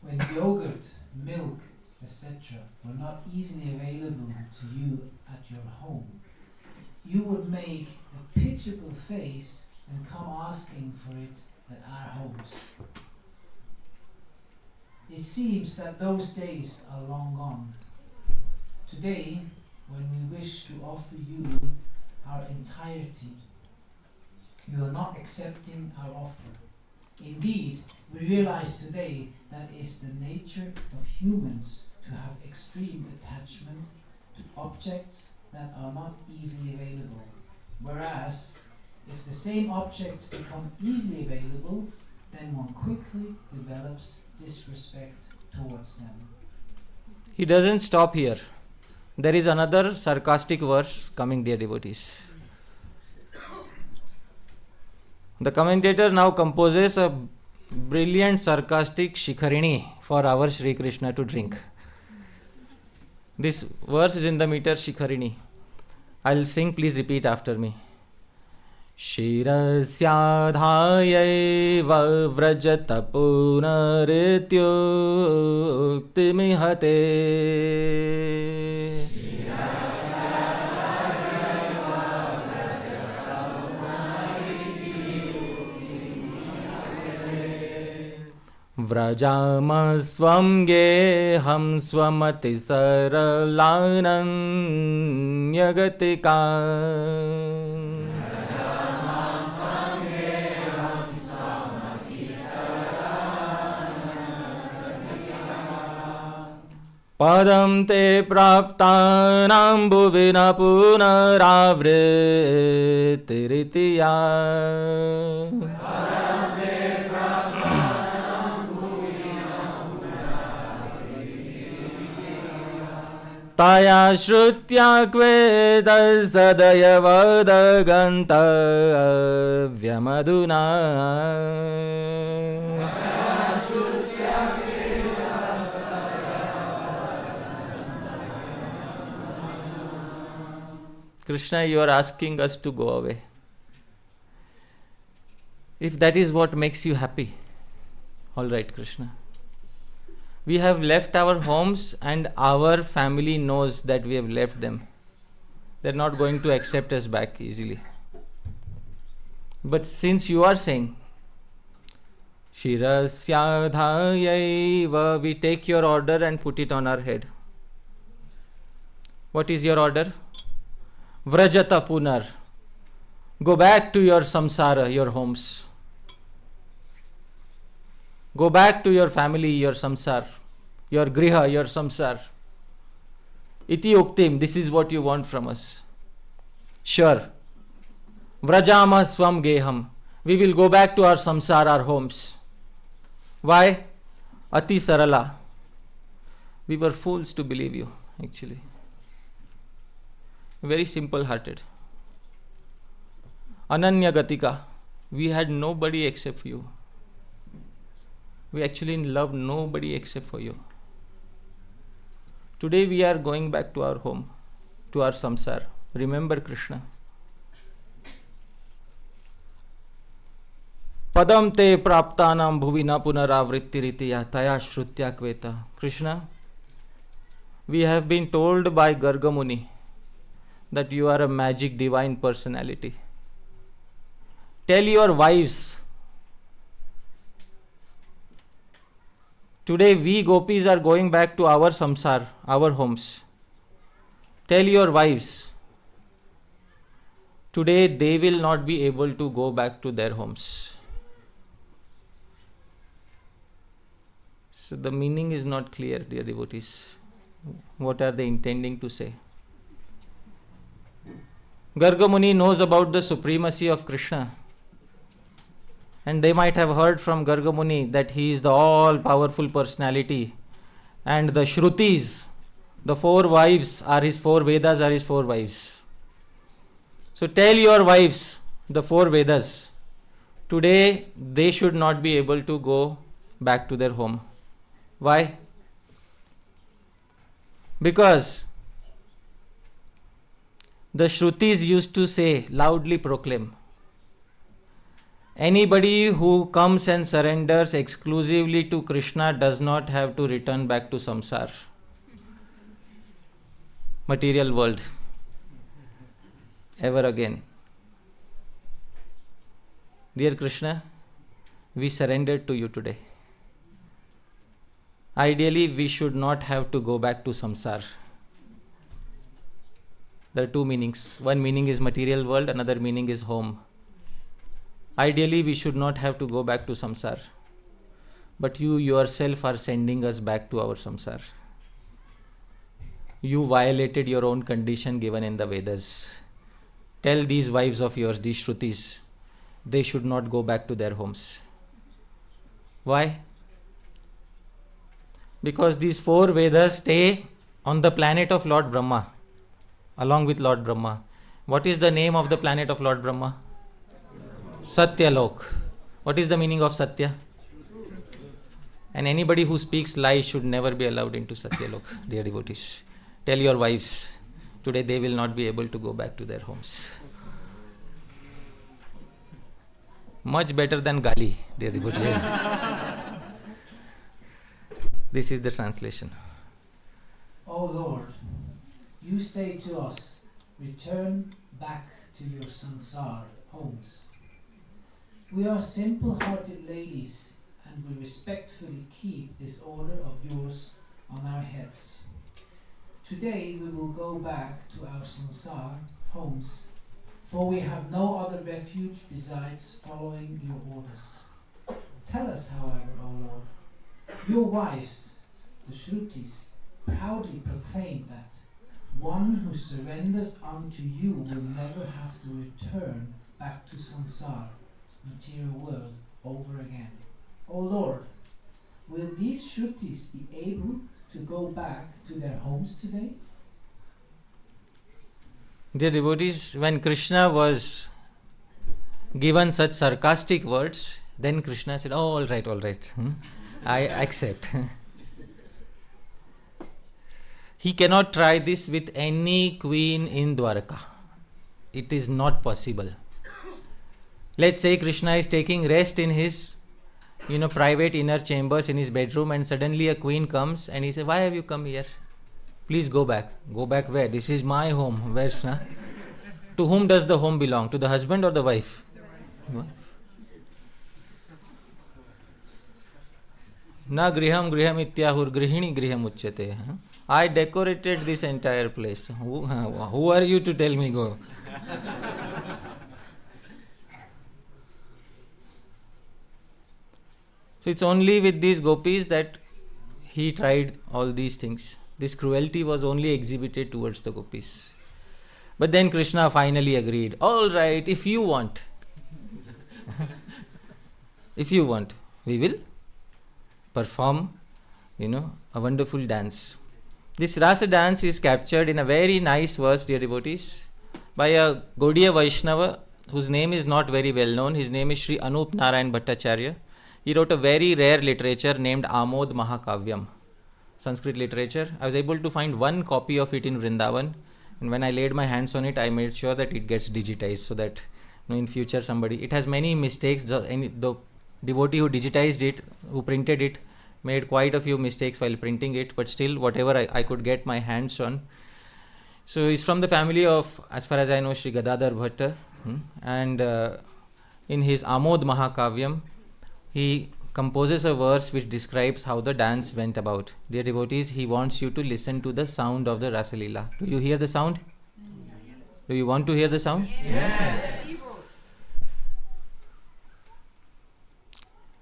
when yogurt, milk, etc. were not easily available to you at your home, you would make a pitiable face and come asking for it at our homes. It seems that those days are long gone. Today, when we wish to offer you our entirety, you are not accepting our offer. Indeed, we realize today that it's the nature of humans to have extreme attachment to objects that are not easily available. Whereas, if the same objects become easily available, then one quickly develops disrespect towards them. He doesn't stop here. There is another sarcastic verse coming, dear devotees. The commentator now composes a brilliant sarcastic shikharini for our Sri Krishna to drink. This verse is in the meter shikharini. I'll sing, please repeat after me. Shirasya dhayaiva vrajata punarityukti mihate. Vrajama swam geham swamati saralanam yagatika. Padam te praptanam bhuvina punaravritiritiya. Taya shrutya kveda sadaya vadaganta vyamaduna. Krishna, you are asking us to go away. If that is what makes you happy, all right, Krishna. We have left our homes and our family knows that we have left them. They are not going to accept us back easily. But since you are saying, Shirasya dhayaiva, we take your order and put it on our head. What is your order? Vrajata punar. Go back to your samsara, your homes. Go back to your family, your samsar, your griha, your samsar. Iti uktim, this is what you want from us. Sure. Vrajama swam geham. We will go back to our samsar, our homes. Why? Ati sarala. We were fools to believe you, actually. Very simple hearted. Ananya gatika. We had nobody except you. We actually loved nobody except for you. Today we are going back to our home, to our samsar. Remember Krishna. Padam te praptanam bhuvina punaravrittiritiya taya shrutya kveta. Krishna, we have been told by Garga Muni that you are a magic divine personality. Tell your wives Today we gopis are going back to our samsar, our homes. Tell your wives, today they will not be able to go back to their homes. So the meaning is not clear, dear devotees. What are they intending to say? Garga Muni knows about the supremacy of Krishna. And they might have heard from Garga Muni that he is the all-powerful personality. And the Shrutis, the 4 wives are his 4 Vedas are his 4 wives. So tell your wives, the 4 Vedas, today they should not be able to go back to their home. Why? Because the Shrutis used to say, loudly proclaim, anybody who comes and surrenders exclusively to Krishna does not have to return back to samsar, material world, ever again. Dear Krishna, we surrendered to you today. Ideally, we should not have to go back to samsar. There are 2 meanings. One meaning is material world, another meaning is home. Ideally, we should not have to go back to samsar. But you yourself are sending us back to our samsar. You violated your own condition given in the Vedas. Tell these wives of yours, these Shrutis, they should not go back to their homes. Why? Because these 4 Vedas stay on the planet of Lord Brahma, along with Lord Brahma. What is the name of the planet of Lord Brahma? Satyalok. What is the meaning of Satya? And anybody who speaks lies should never be allowed into Satyalok, dear devotees. Tell your wives, today they will not be able to go back to their homes. Much better than Gali, dear devotees. This is the translation. O Lord, you say to us, return back to your samsar homes. We are simple-hearted ladies and we respectfully keep this order of yours on our heads. Today we will go back to our samsar homes, for we have no other refuge besides following your orders. Tell us, however, O Lord, your wives, the Shrutis, proudly proclaim that one who surrenders unto you will never have to return back to samsara, material world, over again. O Lord, will these Shrutis be able to go back to their homes today? Dear devotees, when Krishna was given such sarcastic words, then Krishna said, oh, all right, I accept. He cannot try this with any queen in Dwarka. It is not possible. Let's say Krishna is taking rest in his private inner chambers in his bedroom, and suddenly a queen comes and he says, why have you come here? Please go back. Go back where? This is my home. Where's na? To whom does the home belong? To the husband or the wife? Na griham ityahur grihini griham uchyate. I decorated this entire place. Who are you to tell me go? So it's only with these gopis that he tried all these things. This cruelty was only exhibited towards the gopis. But then Krishna finally agreed. All right, if you want, we will perform, a wonderful dance. This Rasa dance is captured in a very nice verse, dear devotees, by a Gaudiya Vaishnava whose name is not very well known. His name is Sri Anup Narayan Bhattacharya. He wrote a very rare literature named Amod Mahakavyam, Sanskrit literature. I was able to find one copy of it in Vrindavan, and when I laid my hands on it, I made sure that it gets digitized so that in future it has many mistakes. The devotee who digitized it, who printed it, made quite a few mistakes while printing it, but still whatever I could get my hands on. So he's from the family of, as far as I know, Sri Gadadhar Bhatta, and in his Amod Mahakavyam, he composes a verse which describes how the dance went about. Dear devotees, he wants you to listen to the sound of the Rasa Leela. Do you hear the sound? Do you want to hear the sound? Yes.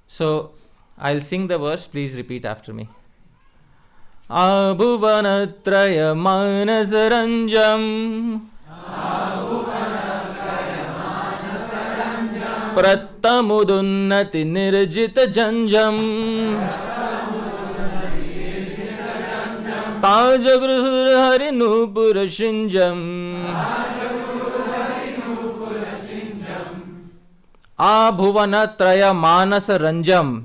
So, I'll sing the verse, please repeat after me. Abhuvanatraya manasaranjam Prattamudunnati nirjita janjam Tajagruhur hari nupura shinjam Abhuvanatraya manasaranjam.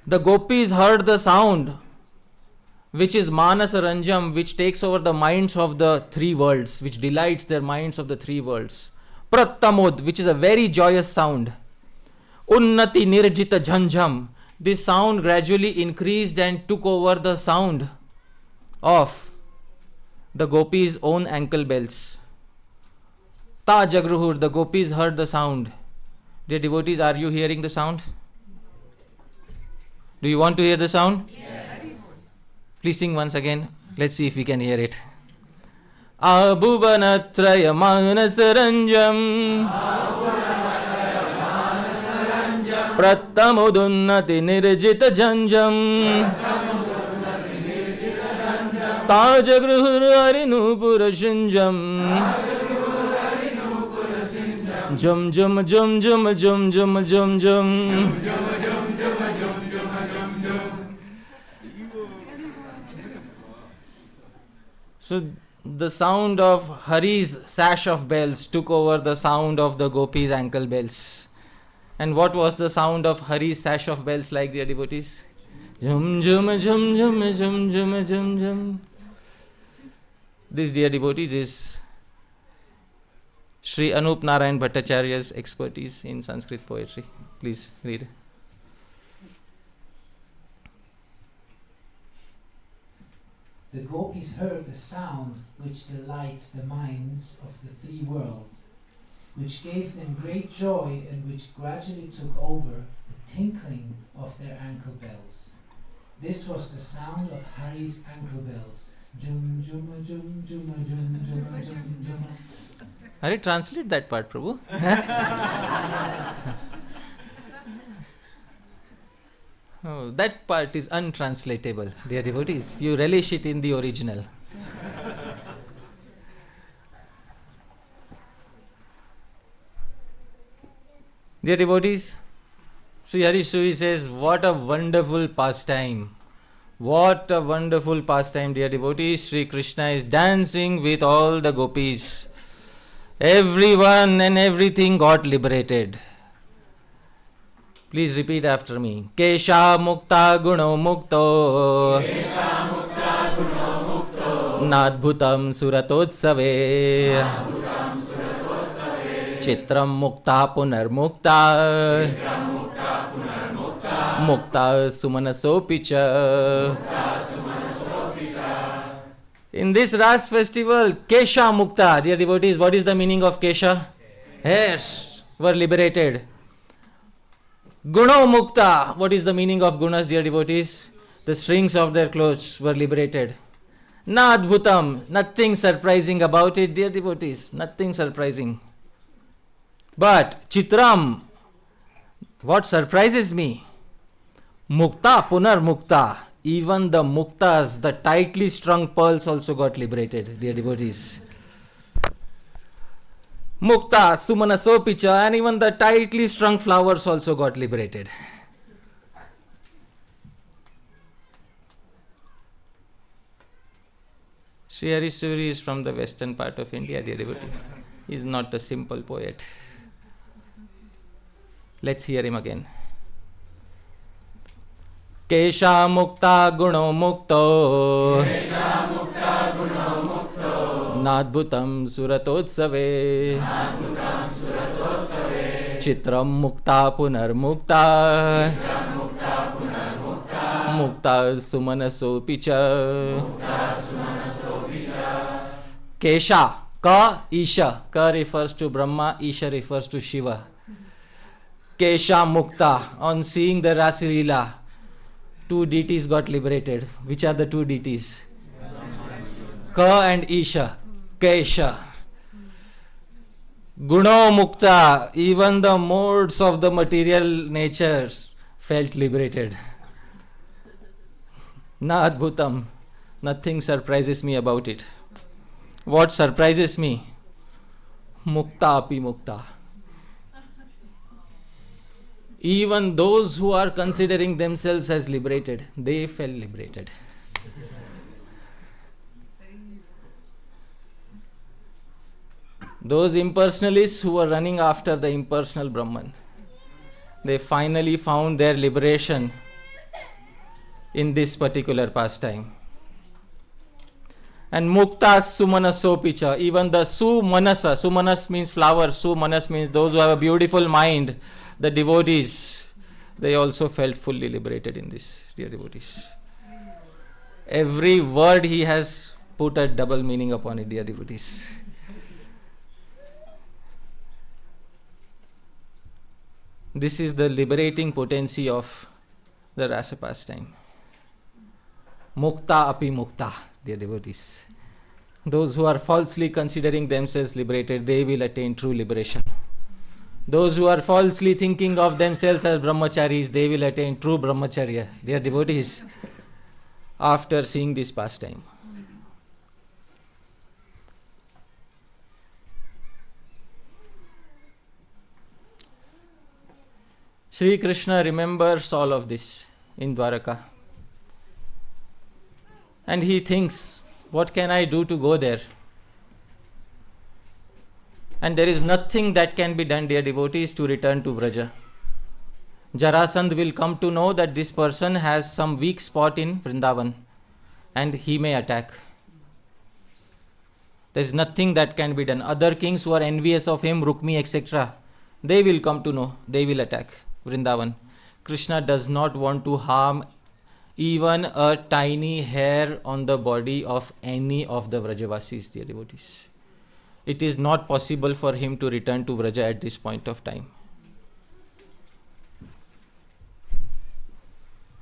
The gopis heard the sound, which is Manasaranjam, which takes over the minds of the three worlds, which delights their minds of the three worlds. Prattamud, which is a very joyous sound. Unnati nirjita jhanjam. This sound gradually increased and took over the sound of the gopis' own ankle bells. Ta jagruhur, the gopis heard the sound. Dear devotees, are you hearing the sound? Do you want to hear the sound? Yes. Please sing once again. Let's see if we can hear it. Abhuvanatraya manasaranjam Prattamudunnati nirjita janjam Tajagruhur harinupura shinjam Jum jum jum jum jum jum jum jum So the sound of Hari's sash of bells took over the sound of the gopis' ankle bells. And what was the sound of Hari's sash of bells like, dear devotees? Jum jum jum jum jum jum jum jum. This, dear devotees, is Sri Anup Narayan Bhattacharya's expertise in Sanskrit poetry. Please read. The gopis heard the sound which delights the minds of the three worlds, which gave them great joy and which gradually took over the tinkling of their ankle bells. This was the sound of Hari's ankle bells. Jum jum jum jum jum jum jum jum. Hari, translate that part, Prabhu. Oh, that part is untranslatable, dear devotees. You relish it in the original. Dear devotees, Sri Hari Suri says, what a wonderful pastime. What a wonderful pastime, dear devotees. Sri Krishna is dancing with all the gopis. Everyone and everything got liberated. Please repeat after me. Kesha mukta guno mukto Nadbhutam suratotsave Chitram mukta punarmukta Mukta sumanasopicha. In this Ras festival, Kesha Mukta, dear devotees, what is the meaning of Kesha? Hairs were liberated. Guno Mukta, what is the meaning of Gunas, dear devotees? The strings of their clothes were liberated. Nadbhutam, nothing surprising about it, dear devotees, nothing surprising. But Chitram, what surprises me? Mukta Punar Mukta. Even the muktas, the tightly strung pearls also got liberated, dear devotees. Mukta, Sumanasopicha, and even the tightly strung flowers also got liberated. Sri Hari Suri is from the western part of India, dear devotee. He is not a simple poet. Let's hear him again. Kesha mukta guno mukto Nadbhutam suratotsave Chitram mukta punar mukta Mukta sumanasopicha. Kesha, Ka, Isha. Ka refers to Brahma, Isha refers to Shiva. Kesha Mukta. On seeing the Rasilila, two deities got liberated. Which are the two deities? Ka and Isha. Kesha. Guno Mukta. Even the modes of the material natures felt liberated. Na Adbhutam. Nothing surprises me about it. What surprises me? Mukta api mukta. Even those who are considering themselves as liberated, they felt liberated. Those impersonalists who were running after the impersonal Brahman, they finally found their liberation in this particular pastime. And mukta sumanaso picha, even the sumanasa, sumanas means flower, sumanas means those who have a beautiful mind, the devotees, they also felt fully liberated in this, dear devotees. Every word he has put a double meaning upon it, dear devotees. This is the liberating potency of the rasa pastime. Mukta api mukta, dear devotees. Those who are falsely considering themselves liberated, they will attain true liberation. Those who are falsely thinking of themselves as brahmacharis, they will attain true brahmacharya, dear devotees, after seeing this pastime. Sri Krishna remembers all of this in Dwaraka. And he thinks, what can I do to go there? And there is nothing that can be done, dear devotees, to return to Vraja. Jarasandh will come to know that this person has some weak spot in Vrindavan and he may attack. There is nothing that can be done. Other kings who are envious of him, Rukmi, etc., they will come to know, they will attack Vrindavan. Krishna does not want to harm even a tiny hair on the body of any of the Vrajavasis, dear devotees. It is not possible for him to return to Vraja at this point of time.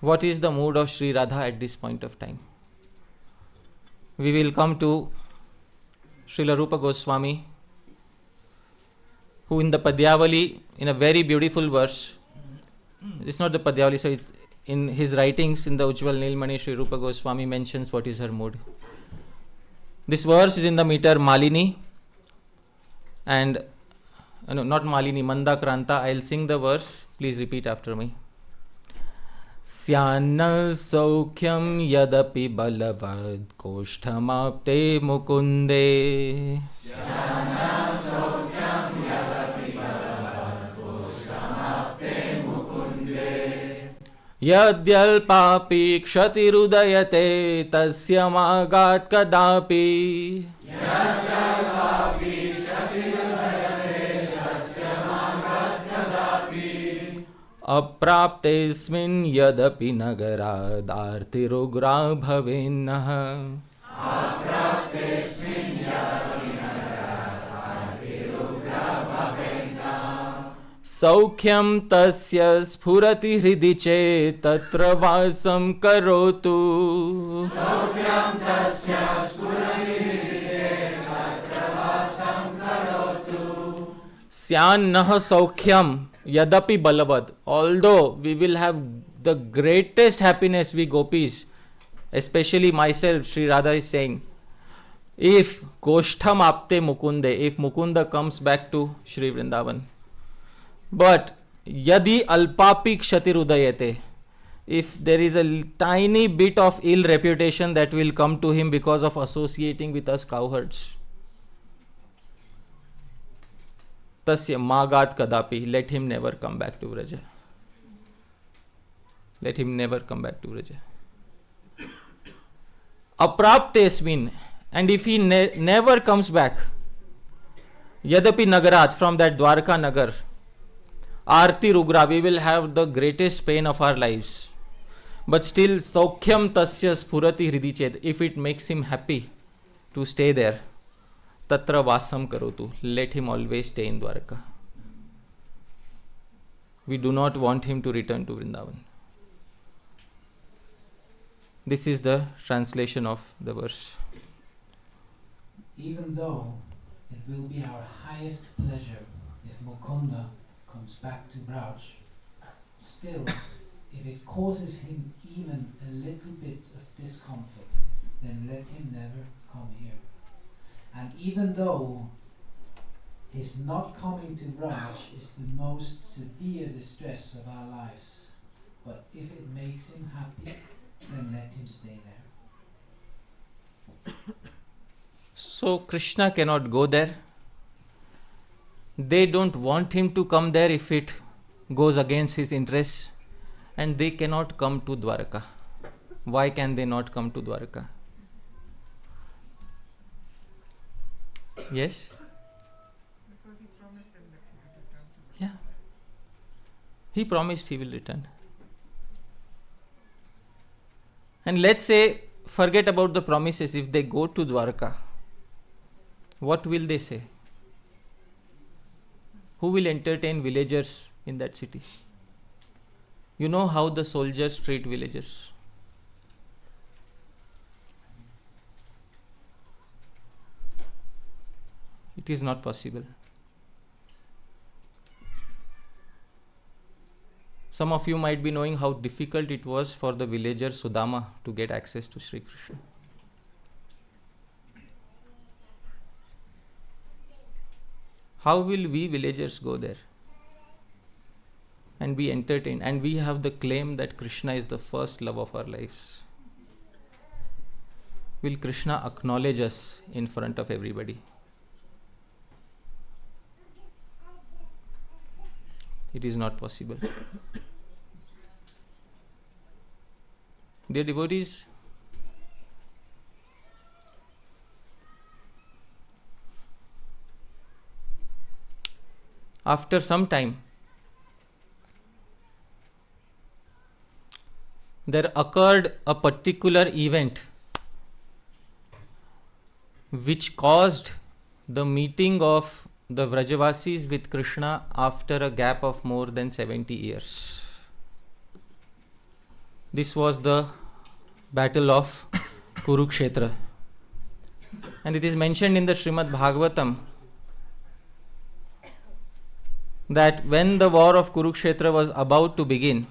What is the mood of Sri Radha at this point of time? We will come to Srila Rupa Goswami, who in the Padyavali, in a very beautiful verse, it's not the Padyavali, so it's in his writings in the Ujjwal Nilmani, Sri Rupa Goswami mentions what is her mood. This verse is in the meter Malini and no, not Malini, Manda Kranta. I'll sing the verse. Please repeat after me. Syanna Saukhyam Yadapi Balavad Koshtamapte Mukunde. Syanna Saukhyam Yadapi Balavad Koshtamapte Mukunde. Yadyalpapi Kshatirudayate Tasya Magat Kadapi. Yadyalpapi Kshatirudayate Tasya Magat Kadapi. Apraptesmin Yadapi Nagarad Artirugra Bhavinnah. Apraptesmin Yadapi Nagarad Artirugra Bhavinnah. Saukhyam tasya sphurati hridi chet tatra vasam karotu. Saukhyam tasya sphurati hridi chet tatra vasam karotu. Syannah saukhyam yadapi balavad. Although we will have the greatest happiness, we gopis, especially myself, Sri Radha is saying, if Goshtham apte Mukunde, if Mukunda comes back to Sri Vrindavan. But yadi alpapi kshatirudayate, if there is a tiny bit of ill reputation that will come to him because of associating with us cowherds, tasya magat kadapi, let him never come back to Vraja. Let him never come back to Vraja. Apraptesmin, and if he never comes back, yadapi nagarat, from that Dwarka Nagar, Arti Rugra, we will have the greatest pain of our lives. But still, Saukhyam Tasya Spurati Hridichet, if it makes him happy to stay there, Tatra Vasam Karotu, let him always stay in Dwarka. we do not want him to return to Vrindavan. This is the translation of the verse. Even though it will be our highest pleasure if Mukunda comes back to Braj, still, if it causes him even a little bit of discomfort, then let him never come here. And even though his not coming to Braj is the most severe distress of our lives, but if it makes him happy, then let him stay there. So Krishna cannot go there. They don't want him to come there if it goes against his interests, and they cannot come to Dwaraka. Why can they not come to Dwaraka? Yes? Because he promised them that he would return. Yeah. He promised he will return. And let's say, forget about the promises, if they go to Dwaraka, what will they say? Who will entertain villagers in that city? You know how the soldiers treat villagers. It is not possible. Some of you might be knowing how difficult it was for the villager Sudama to get access to Sri Krishna. How will we villagers go there and be entertained? And we have the claim that Krishna is the first love of our lives. Will Krishna acknowledge us in front of everybody? It is not possible. Dear devotees, after some time, there occurred a particular event which caused the meeting of the Vrajavasis with Krishna after a gap of more than 70 years. This was the battle of Kurukshetra. And it is mentioned in the Srimad Bhagavatam that when the war of Kurukshetra was about to begin,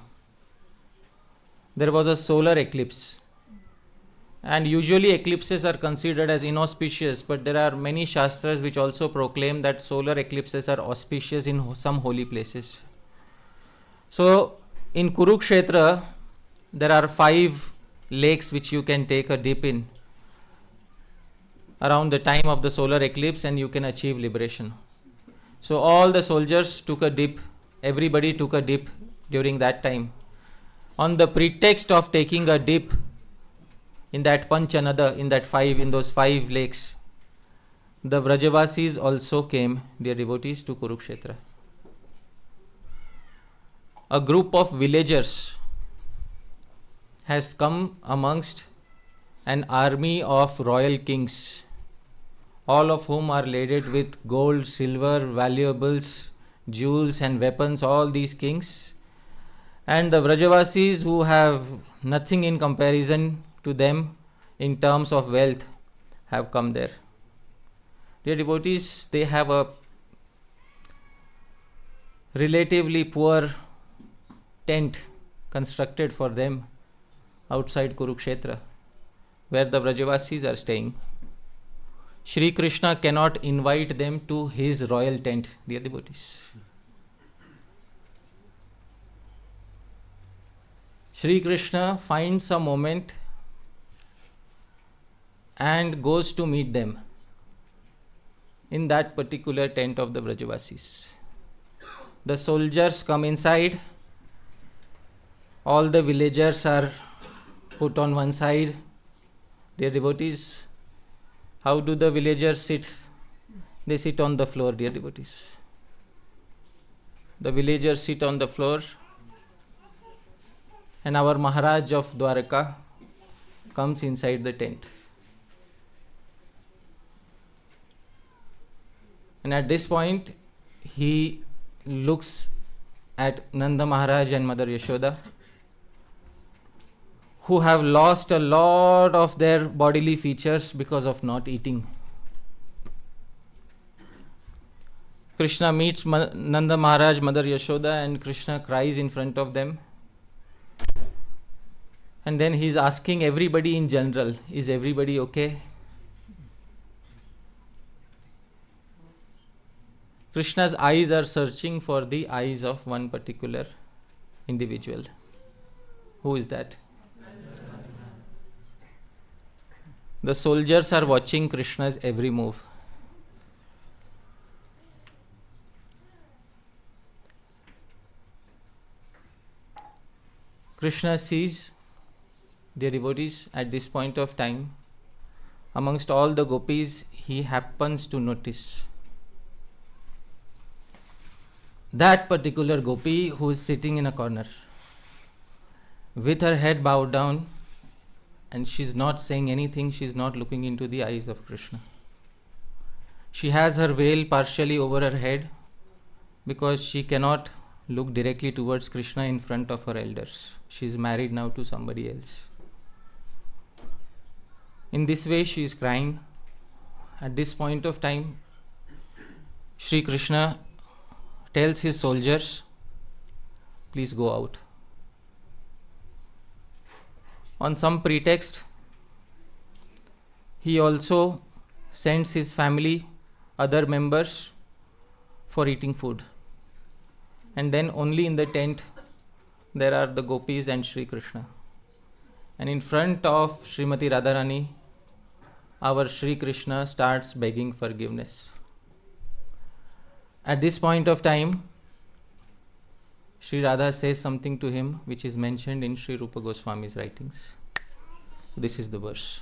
there was a solar eclipse. And usually eclipses are considered as inauspicious, but there are many shastras which also proclaim that solar eclipses are auspicious in some holy places. So in Kurukshetra, there are 5 lakes which you can take a dip in around the time of the solar eclipse, and you can achieve liberation. So all the soldiers took a dip, everybody took a dip during that time. On the pretext of taking a dip in that Panchanada, in those 5 lakes, the Vrajavasis also came, dear devotees, to Kurukshetra. A group of villagers has come amongst an army of royal kings, all of whom are laden with gold, silver, valuables, jewels and weapons, all these kings. And the Vrajavasis, who have nothing in comparison to them in terms of wealth, have come there. Dear devotees, they have a relatively poor tent constructed for them outside Kurukshetra, where the Vrajavasis are staying. Shri Krishna cannot invite them to his royal tent, dear devotees. Shri Krishna finds a moment and goes to meet them in that particular tent of the Vrajavasis. The soldiers come inside, all the villagers are put on one side. Dear devotees, how do the villagers sit? They sit on the floor, dear devotees. The villagers sit on the floor, and our Maharaj of Dwaraka comes inside the tent. And at this point, he looks at Nanda Maharaj and Mother Yashoda, who have lost a lot of their bodily features because of not eating. Krishna meets Nanda Maharaj, Mother Yashoda, and Krishna cries in front of them. And then he is asking everybody in general, is everybody okay? Krishna's eyes are searching for the eyes of one particular individual. Who is that? The soldiers are watching Krishna's every move. Krishna sees, dear devotees, at this point of time, amongst all the gopis, he happens to notice that particular gopi who is sitting in a corner with her head bowed down, and she is not saying anything, she is not looking into the eyes of Krishna. She has her veil partially over her head because she cannot look directly towards Krishna in front of her elders. She is married now to somebody else. In this way she is crying. At this point of time, Sri Krishna tells his soldiers, please go out. On some pretext, he also sends his family, other members, for eating food. And then only in the tent there are the gopis and Sri Krishna. And in front of Srimati Radharani, our Sri Krishna starts begging forgiveness. At this point of time, Sri Radha says something to him which is mentioned in Sri Rupa Goswami's writings. This is the verse.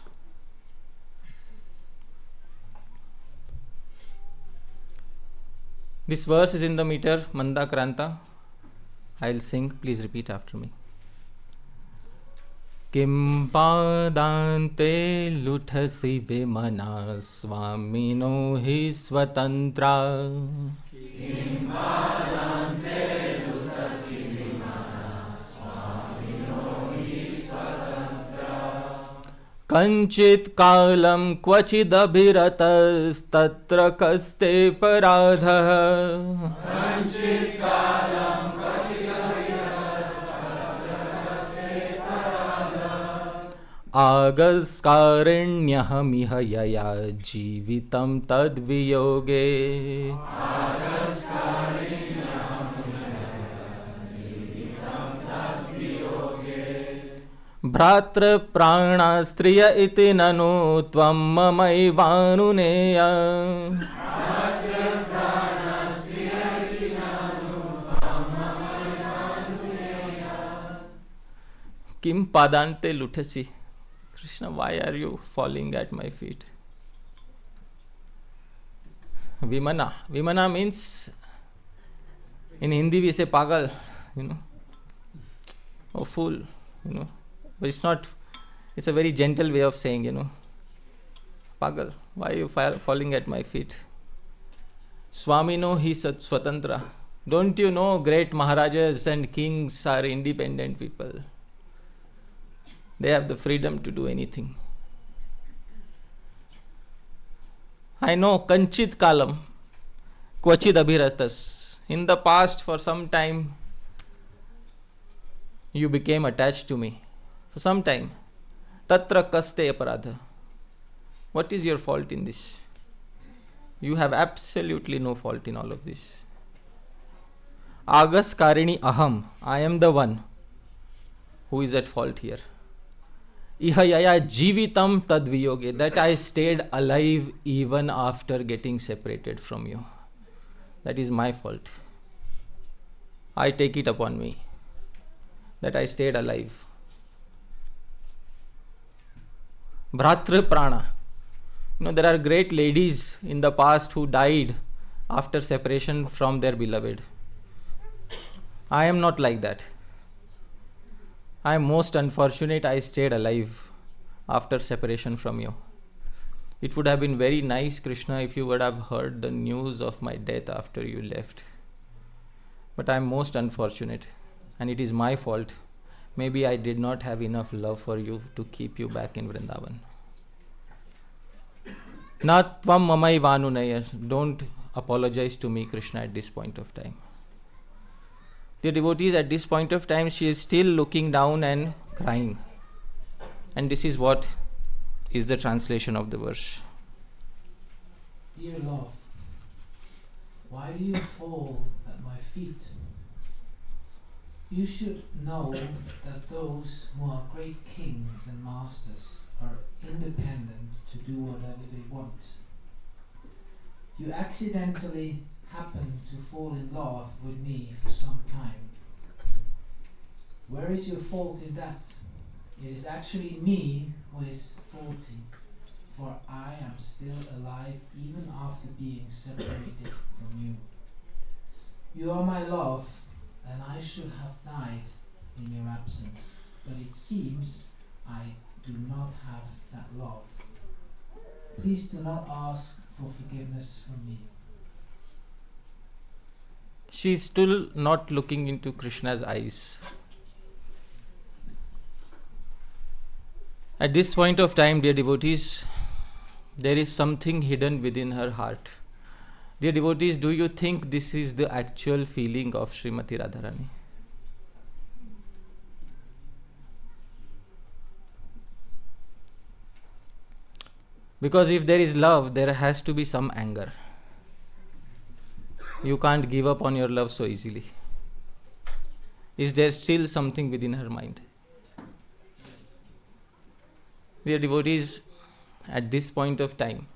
This verse is in the meter Manda Kranta. I'll sing, please repeat after me. Kim padante luthasi vimana swamino hi swatantra. Kim padante luthasi vimana swamino hi swatantra. Kanchit kalam kvachidabhiratas tatra kaste paradha. Kanchit kalam Agaskarenyahamiha yaya jivitam tadviyoge. Bhratra prana striya iti nanu tvam mamaivanuneya. Kim padante luthasi. Krishna, why are you falling at my feet? Vimana. Vimana means, in Hindi we say pagal, or fool, But it's not, it's a very gentle way of saying, pagal, why are you falling at my feet? Swamino hi swatantra. Don't you know great Maharajas and kings are independent people? They have the freedom to do anything. I know, kanchit kalam, kvachid abhiratas. In the past, for some time, you became attached to me. For some time. Tatra kaste aparadha. What is your fault in this? You have absolutely no fault in all of this. Agas karini aham. I am the one who is at fault here. Ihayaya jivitam tadviyoge, that I stayed alive even after getting separated from you. That is my fault. I take it upon me that I stayed alive. Bhratra prana. There are great ladies in the past who died after separation from their beloved. I am not like that. I am most unfortunate I stayed alive after separation from you. It would have been very nice, Krishna, if you would have heard the news of my death after you left. But I am most unfortunate, and it is my fault. Maybe I did not have enough love for you to keep you back in Vrindavan. Not tvam mamai vanunaya. Don't apologize to me, Krishna, at this point of time. Dear devotees, at this point of time, she is still looking down and crying. And this is what is the translation of the verse. Dear love, why do you fall at my feet? You should know that those who are great kings and masters are independent to do whatever they want. You accidentally happen to fall in love with me for some time. Where is your fault in that? It is actually me who is faulty, for I am still alive even after being separated from you. You are my love, and I should have died in your absence, but it seems I do not have that love. Please do not ask for forgiveness from me. She is still not looking into Krishna's eyes. At this point of time, dear devotees, there is something hidden within her heart. Dear devotees, do you think this is the actual feeling of Srimati Radharani? Because if there is love, there has to be some anger. You can't give up on your love so easily. Is there still something within her mind? Dear devotees, at this point of time,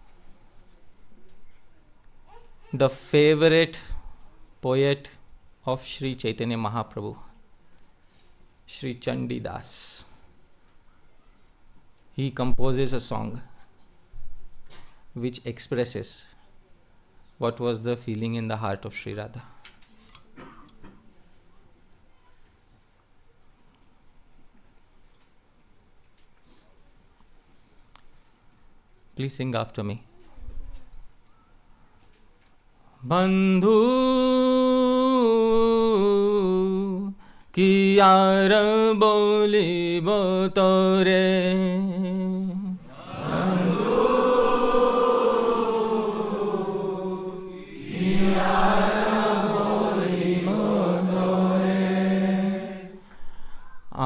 the favorite poet of Sri Chaitanya Mahaprabhu, Sri Chandi Das, he composes a song which expresses what was the feeling in the heart of Sri Radha. Please sing after me. Bandhu kiyar bolibo tore,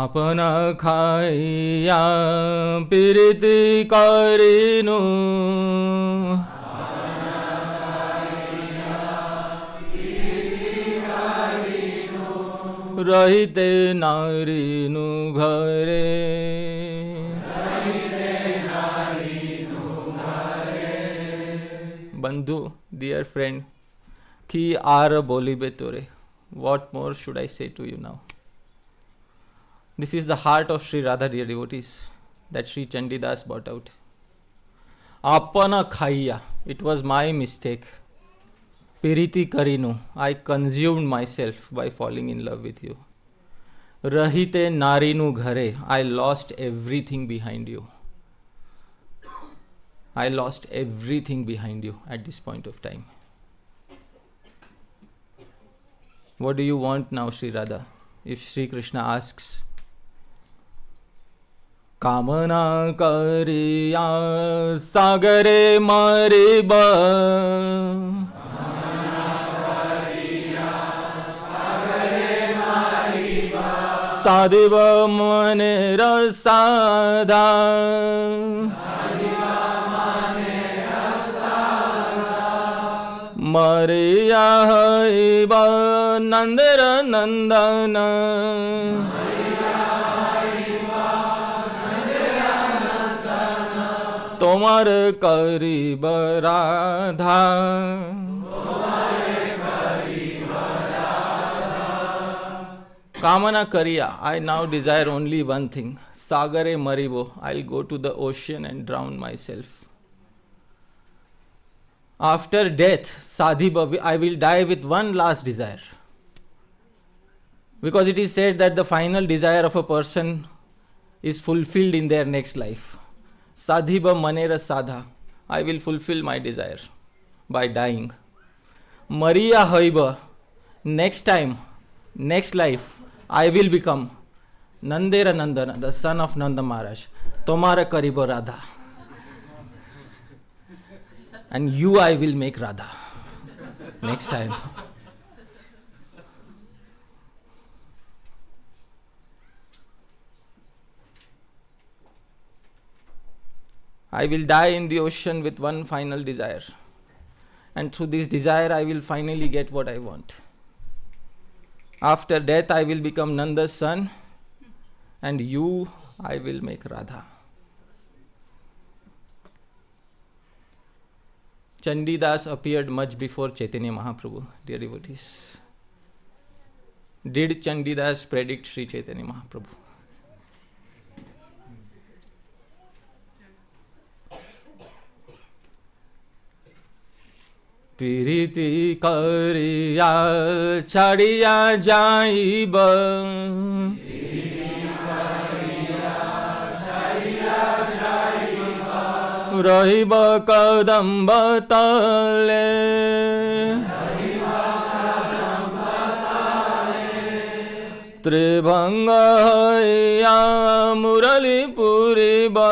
अपना खाइया प्रीति करिनु, रहिते नारिनु घरे. Bandhu, dear friend, ki aar bolibe tore. What more should I say to you now? This is the heart of Sri Radha, dear devotees, that Sri Chandidas brought out. Apana khaiya, it was my mistake. Piriti karinu, I consumed myself by falling in love with you. Rahite narinu ghare, I lost everything behind you. I lost everything behind you at this point of time. What do you want now, Sri Radha? If Sri Krishna asks, कामना करिया सागरे मारिबा, साधिब मने रसाधा, मरिया हईबा another नंदन, তোমার করিব Radha. Kamana Kariya, I now desire only one thing. Sagare Maribo, I'll go to the ocean and drown myself. After death, Sadhiba, I will die with one last desire. Because it is said that the final desire of a person is fulfilled in their next life. Sadhiba manera sadha, I will fulfill my desire by dying. Maria haiba, Next time, next life, I will become Nandera Nandana, the son of Nanda Maharaj. Tomara Karibo Radha. And you I will make Radha. Next time. I will die in the ocean with one final desire. And through this desire I will finally get what I want. After death I will become Nanda's son, and you I will make Radha. Chandidas appeared much before Chaitanya Mahaprabhu, dear devotees. Did Chandidas predict Sri Chaitanya Mahaprabhu? Piriti kariya chadiya jaiba. Rahiba kadamba tale. Tribhanga ya murali puriba.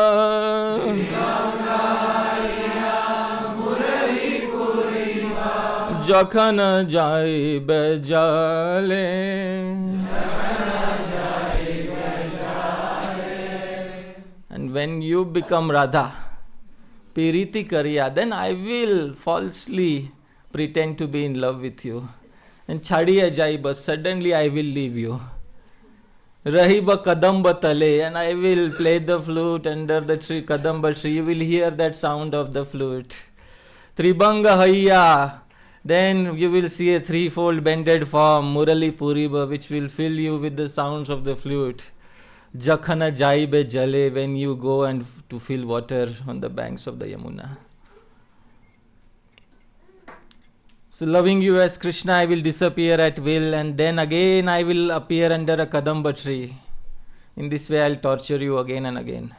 Jakhana jai bejale. And when you become Radha, Piriti Kariya, then I will falsely pretend to be in love with you. And Chadiya Jaiba, suddenly I will leave you. Rahiba Kadamba Tale, and I will play the flute under the tree, Kadamba tree. You will hear that sound of the flute. Tribhanga Hayya, then you will see a threefold bended form, Murali Puriba, which will fill you with the sounds of the flute. Jakhana Jaibe Jale, when you go and to fill water on the banks of the Yamuna. So loving you as Krishna, I will disappear at will, and then again I will appear under a Kadamba tree. In this way I will torture you again and again.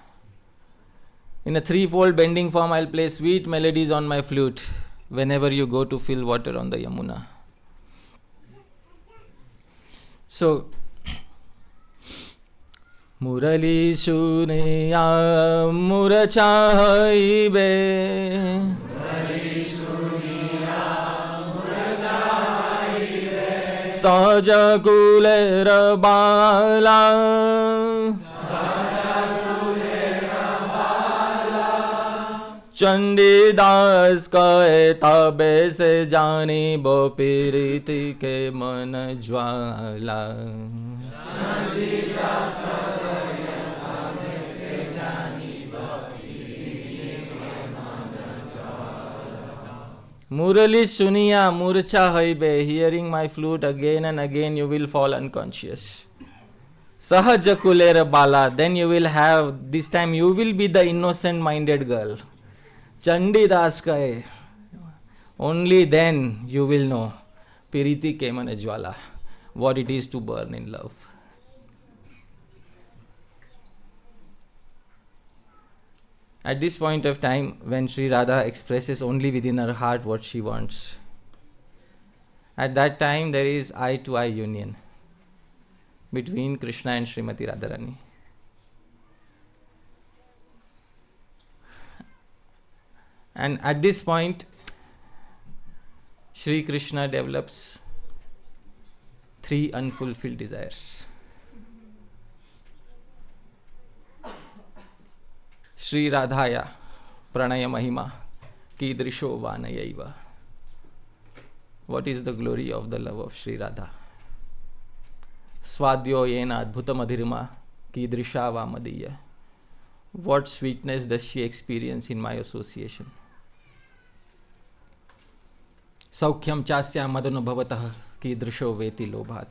In a threefold bending form I will play sweet melodies on my flute whenever you go to fill water on the Yamuna. So, Murali Shuniya Murachaibe. Saja Kulera Bala. Chandidas कहे तबे से जानी बो पीरिति के मन ज्वाला. Murali Suniya Murcha Haibe, hearing my flute again and again you will fall unconscious. Sahaja Kulera Bala, then you will have, this time you will be the innocent minded girl. Chandidas kahe, only then you will know Piriti Kemana Jwala, what it is to burn in love. At this point of time, when Sri Radha expresses only within her heart what she wants, at that time there is eye-to-eye union between Krishna and Srimati Radharani. And at this point, Sri Krishna develops 3 unfulfilled desires. Sri Radhaya Pranaya Mahima Kidrisho Vanayaiva. What is the glory of the love of Sri Radha? Swadyo Yena Adbhutamadhirima Kidrisha Vamadiya. What sweetness does she experience in my association? Saukhyam Chasya Madanubhavatah Kidrisho Veti Lobhat.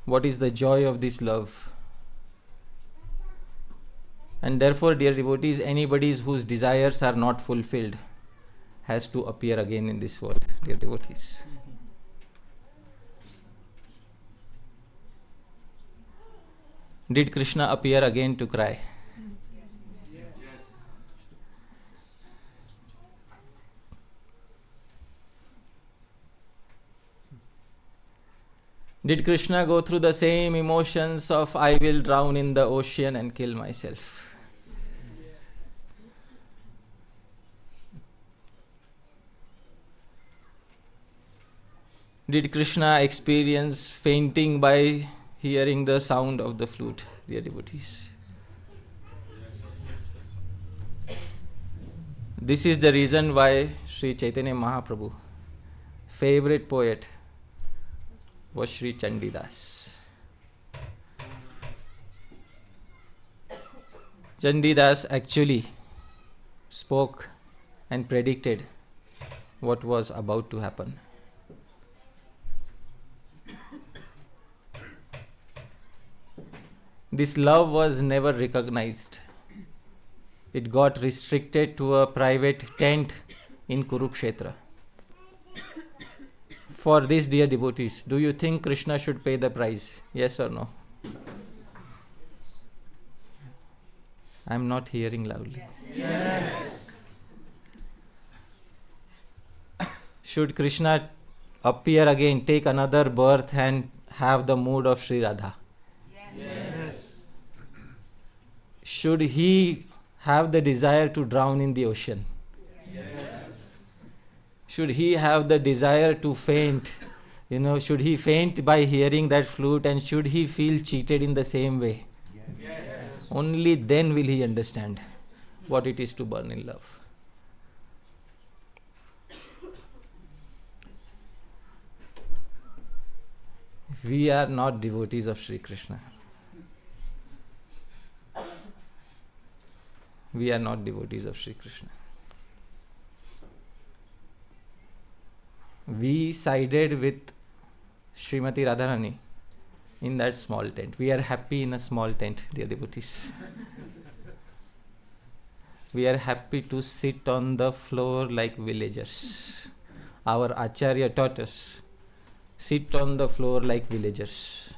What is the joy of this love? And therefore, dear devotees, anybody whose desires are not fulfilled has to appear again in this world, dear devotees. Did Krishna appear again to cry? Did Krishna go through the same emotions of I will drown in the ocean and kill myself? Did Krishna experience fainting by hearing the sound of the flute, dear devotees? This is the reason why Sri Chaitanya Mahaprabhu, favorite poet, was Sri Chandidas. Chandidas actually spoke and predicted what was about to happen. This love was never recognized. It got restricted to a private tent in Kurukshetra. For this, dear devotees, do you think Krishna should pay the price? Yes or no? I am not hearing loudly. Yes. Should Krishna appear again, take another birth and have the mood of Sri Radha? Yes. Should he have the desire to drown in the ocean? Yes. Should he have the desire to faint? Should he faint by hearing that flute, and should he feel cheated in the same way? Yes. Only then will he understand what it is to burn in love. We are not devotees of Sri Krishna. We are not devotees of Sri Krishna. We sided with Srimati Radharani in that small tent. We are happy in a small tent, dear devotees. We are happy to sit on the floor like villagers. Our Acharya taught us, sit on the floor like villagers.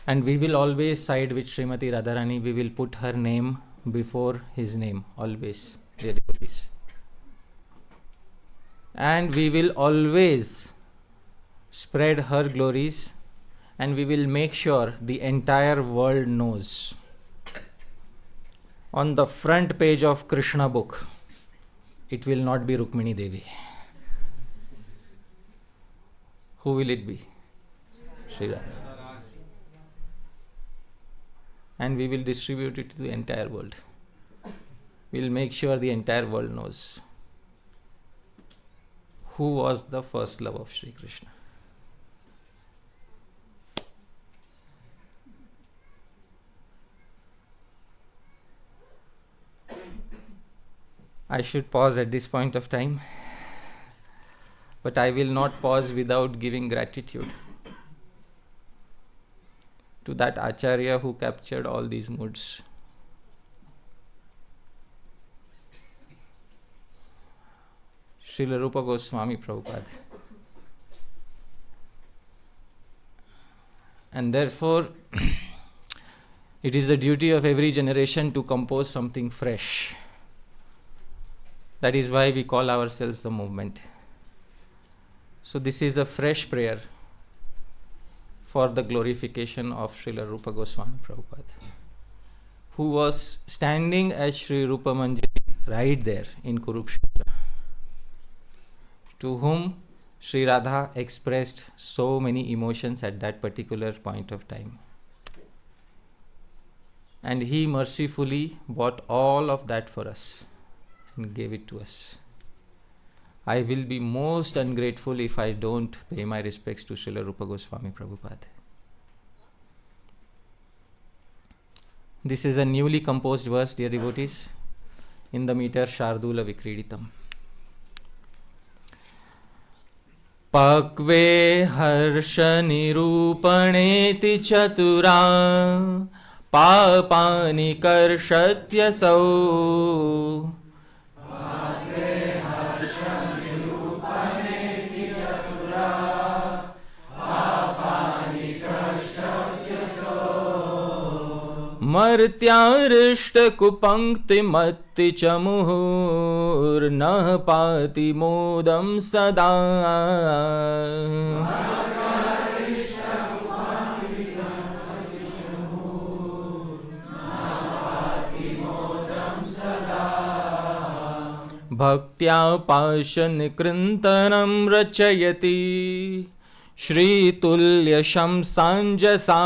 And we will always side with Srimati Radharani. We will put her name before his name, always, dear devotees. And we will always spread her glories, and we will make sure the entire world knows. On the front page of Krishna book, it will not be Rukmini Devi. Who will it be? Sri Radha. And we will distribute it to the entire world. We will make sure the entire world knows who was the first love of Sri Krishna. I should pause at this point of time, but I will not pause without giving gratitude to that Acharya who captured all these moods. Srila Rupa Goswami Prabhupada. And therefore, it is the duty of every generation to compose something fresh. That is why we call ourselves the movement. So this is a fresh prayer for the glorification of Srila Rupa Goswami Prabhupada, who was standing at Sri Rupa Manjari right there in Kurukshetra, to whom Sri Radha expressed so many emotions at that particular point of time. And he mercifully bought all of that for us and gave it to us. I will be most ungrateful if I don't pay my respects to Srila Rupa Goswami Prabhupada. This is a newly composed verse, dear devotees, in the meter Shardula Vikriditam. Pakve harsha nirupaneti chatura papani karshatya sau. मर्त्यारिष्टकुपङ्क्तिमत्ति च मुहुर्नः पाति मोदं सदा भक्त्या पाशनिकृन्तनं रचयति श्रीतुल्यशंसाञ्जसा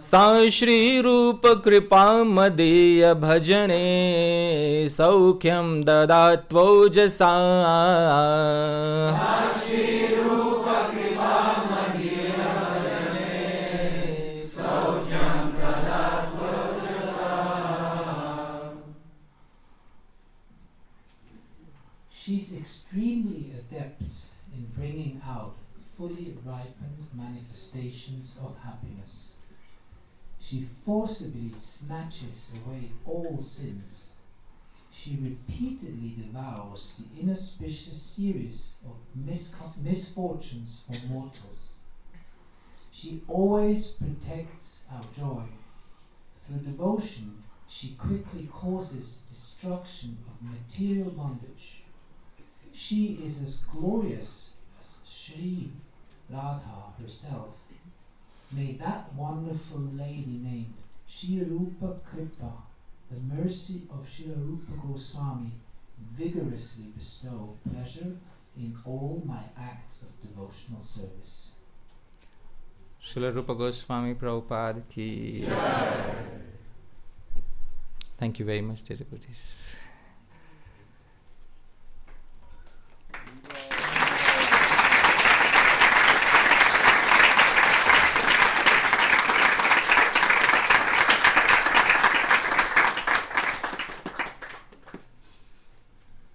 सा श्रीरूपकृपामदीय भजने सौख्यं ददात्वोजसा She's extremely adept in bringing out fully ripened manifestations of happiness. She forcibly snatches away all sins. She repeatedly devours the inauspicious series of misfortunes for mortals. She always protects our joy. Through devotion, she quickly causes destruction of material bondage. She is as glorious as Sri Radha herself. May that wonderful lady named Shri Rupa Kripa, the mercy of Shri Rupa Goswami, vigorously bestow pleasure in all my acts of devotional service. Srila Rupa Goswami Prabhupada ki. Thank you very much, dear devotees.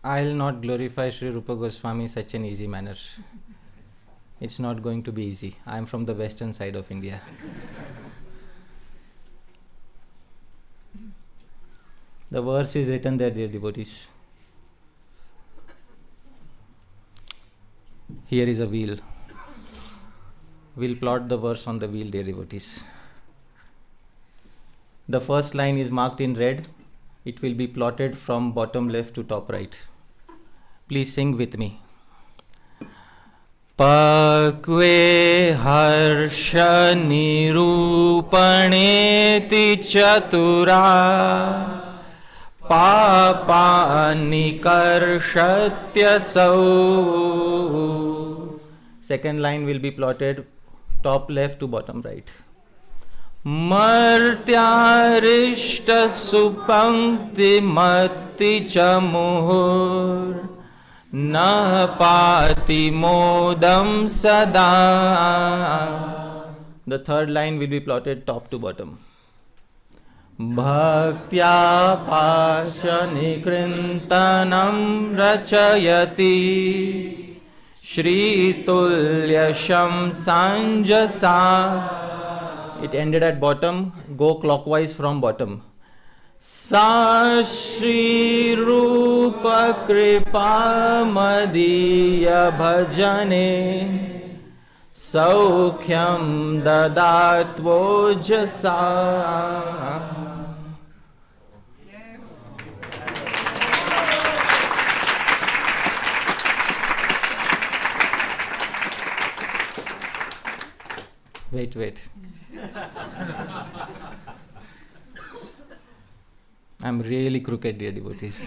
I'll not glorify Sri Rupa Goswami in such an easy manner. It's not going to be easy. I'm from the western side of India. The verse is written there, dear devotees. Here is a wheel. We'll plot the verse on the wheel, dear devotees. The first line is marked in red. It will be plotted from bottom left to top right. Please sing with me. Pakve harsha nirupaneti chatura papa nikarshasya sau. Second line will be plotted top left to bottom right. Martyarishta supankti matti cha muhur na pati modam sada. The third line will be plotted top to bottom. Bhaktya pashanikrintanam rachayati Shri tulyasham sanjasa. It ended at bottom. Go clockwise from bottom. Sa Shri Rupa Kripa Madiya Bhajane Saukhyam Dadatvojasa. Wait. I'm really crooked, dear devotees.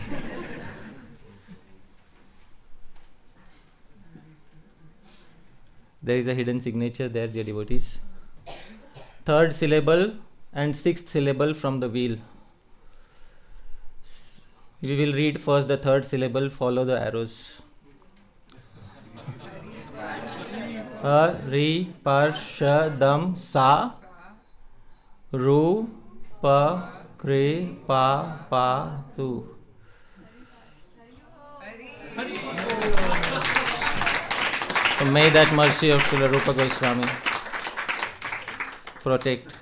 There is a hidden signature there, dear devotees. Third syllable and sixth syllable from the wheel. We will read first the third syllable, follow the arrows. Hari Parshadam Sa Rupa Kripa Patu. So may that mercy of Srila Rupa Goswami protect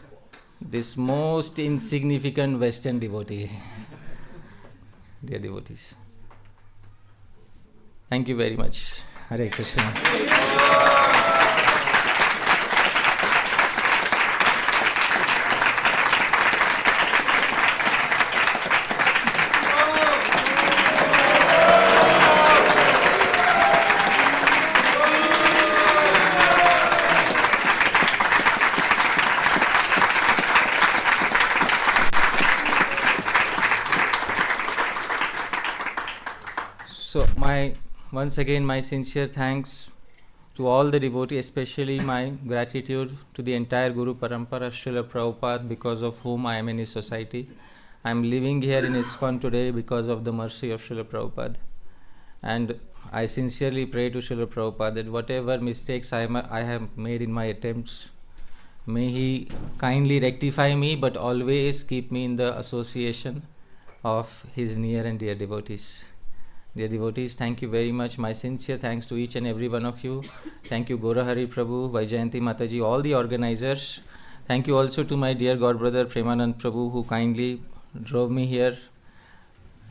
this most insignificant Western devotee. Dear devotees. Thank you very much. Hare Krishna. So once again my sincere thanks to all the devotees, especially my gratitude to the entire Guru Parampara Srila Prabhupada, because of whom I am in his society. I am living here in ISKCON today because of the mercy of Srila Prabhupada. And I sincerely pray to Srila Prabhupada that whatever mistakes I have made in my attempts, may he kindly rectify me, but always keep me in the association of his near and dear devotees. Dear devotees, thank you very much. My sincere thanks to each and every one of you. Thank you Gaura Hari Prabhu, Vaijayanti Mataji, all the organizers. Thank you also to my dear God brother Premanand Prabhu, who kindly drove me here.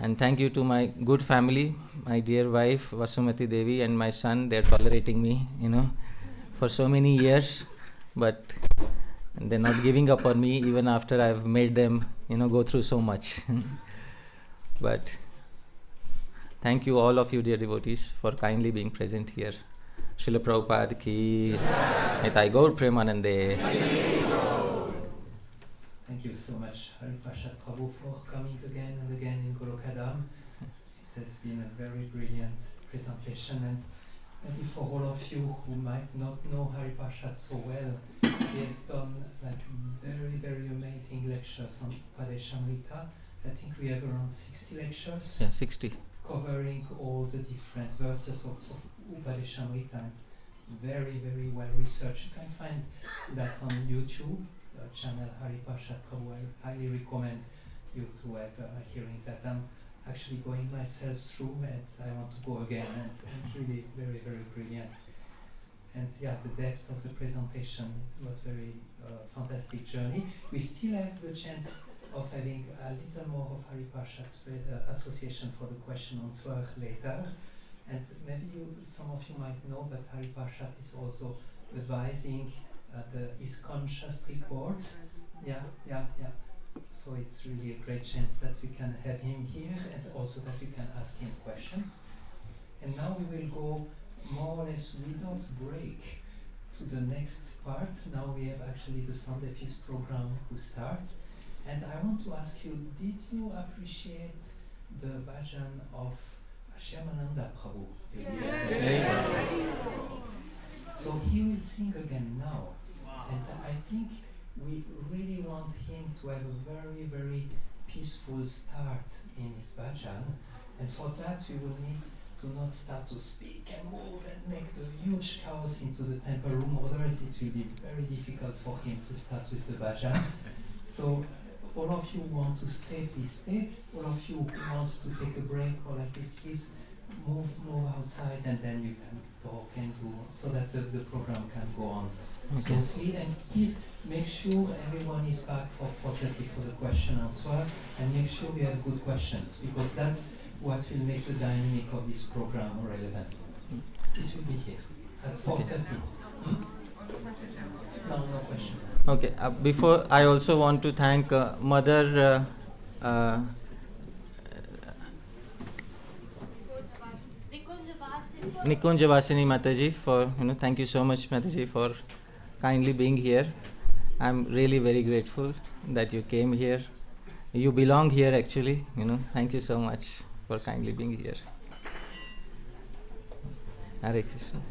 And thank you to my good family, my dear wife Vasumati Devi and my son. They're tolerating me, for so many years. But they're not giving up on me even after I've made them, go through so much. But thank you all of you, dear devotees, for kindly being present here. Srila Prabhupada ki Nitai Gaur Premanande. Thank you so much, Hari Parshad Prabhu, for coming again and again in Golokadam. It has been a very brilliant presentation, and maybe for all of you who might not know Hari Parshad so well, he has done very, very amazing lectures on Upadeshamrita. I think we have around 60 lectures. Yeah, 60. Covering all the different verses of Upadeshamrita. It's very, very well researched. You can find that on YouTube, channel Hari Parshad Prabhu. I highly recommend you to have a hearing that. I'm actually going myself through, and I want to go again, and really very, very brilliant. And yeah, the depth of the presentation was very fantastic journey. We still have the chance of having a little more of Hari Parshad's association for the question answer later. And maybe some of you might know that Hari Parshad is also advising the ISKCON Shastri Board. Yeah. So it's really a great chance that we can have him here, and also that we can ask him questions. And now we will go more or less without break to the next part. Now we have actually the Sunday Feast program to start. And I want to ask you, did you appreciate the bhajan of Shyamananda Prabhu? Yes. So he will sing again now. And I think we really want him to have a very, very peaceful start in his bhajan. And for that we will need to not start to speak and move and make the huge chaos into the temple room. Otherwise it will be very difficult for him to start with the bhajan. So all of you who want to stay, please stay. All of you who want to take a break or like this, please move outside, and then you can talk and do, so that the program can go on smoothly. And please make sure everyone is back for 4:30 for the question and answer, and make sure we have good questions, because that's what will make the dynamic of this program relevant. It will be here at 4:30. No question. Okay, before I also want to thank Mother Nikunjavasini Mataji for, thank you so much Mataji for kindly being here. I'm really very grateful that you came here. You belong here actually, Thank you so much for kindly being here. Hare Krishna.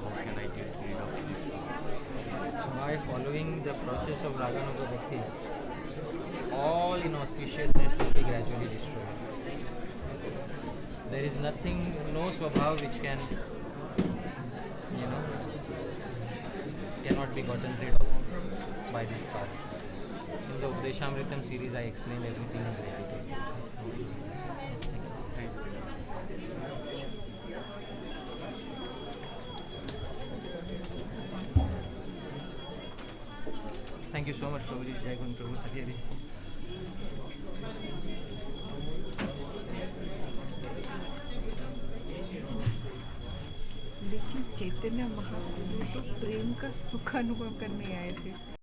How can I get rid of this? By following the process of Raganuga Bhakti, all inauspiciousness will be gradually destroyed. There is nothing, no swabhav which can, cannot be gotten rid of by this path. In the Updeshamritam series, I explained everything in detail. Thank you so much, Prabhuji. Jai Guru Prabhu. Hari Hari. लेकिन चैतन्य महाप्रभु तो प्रेम का सुख अनुभव करने आए थे.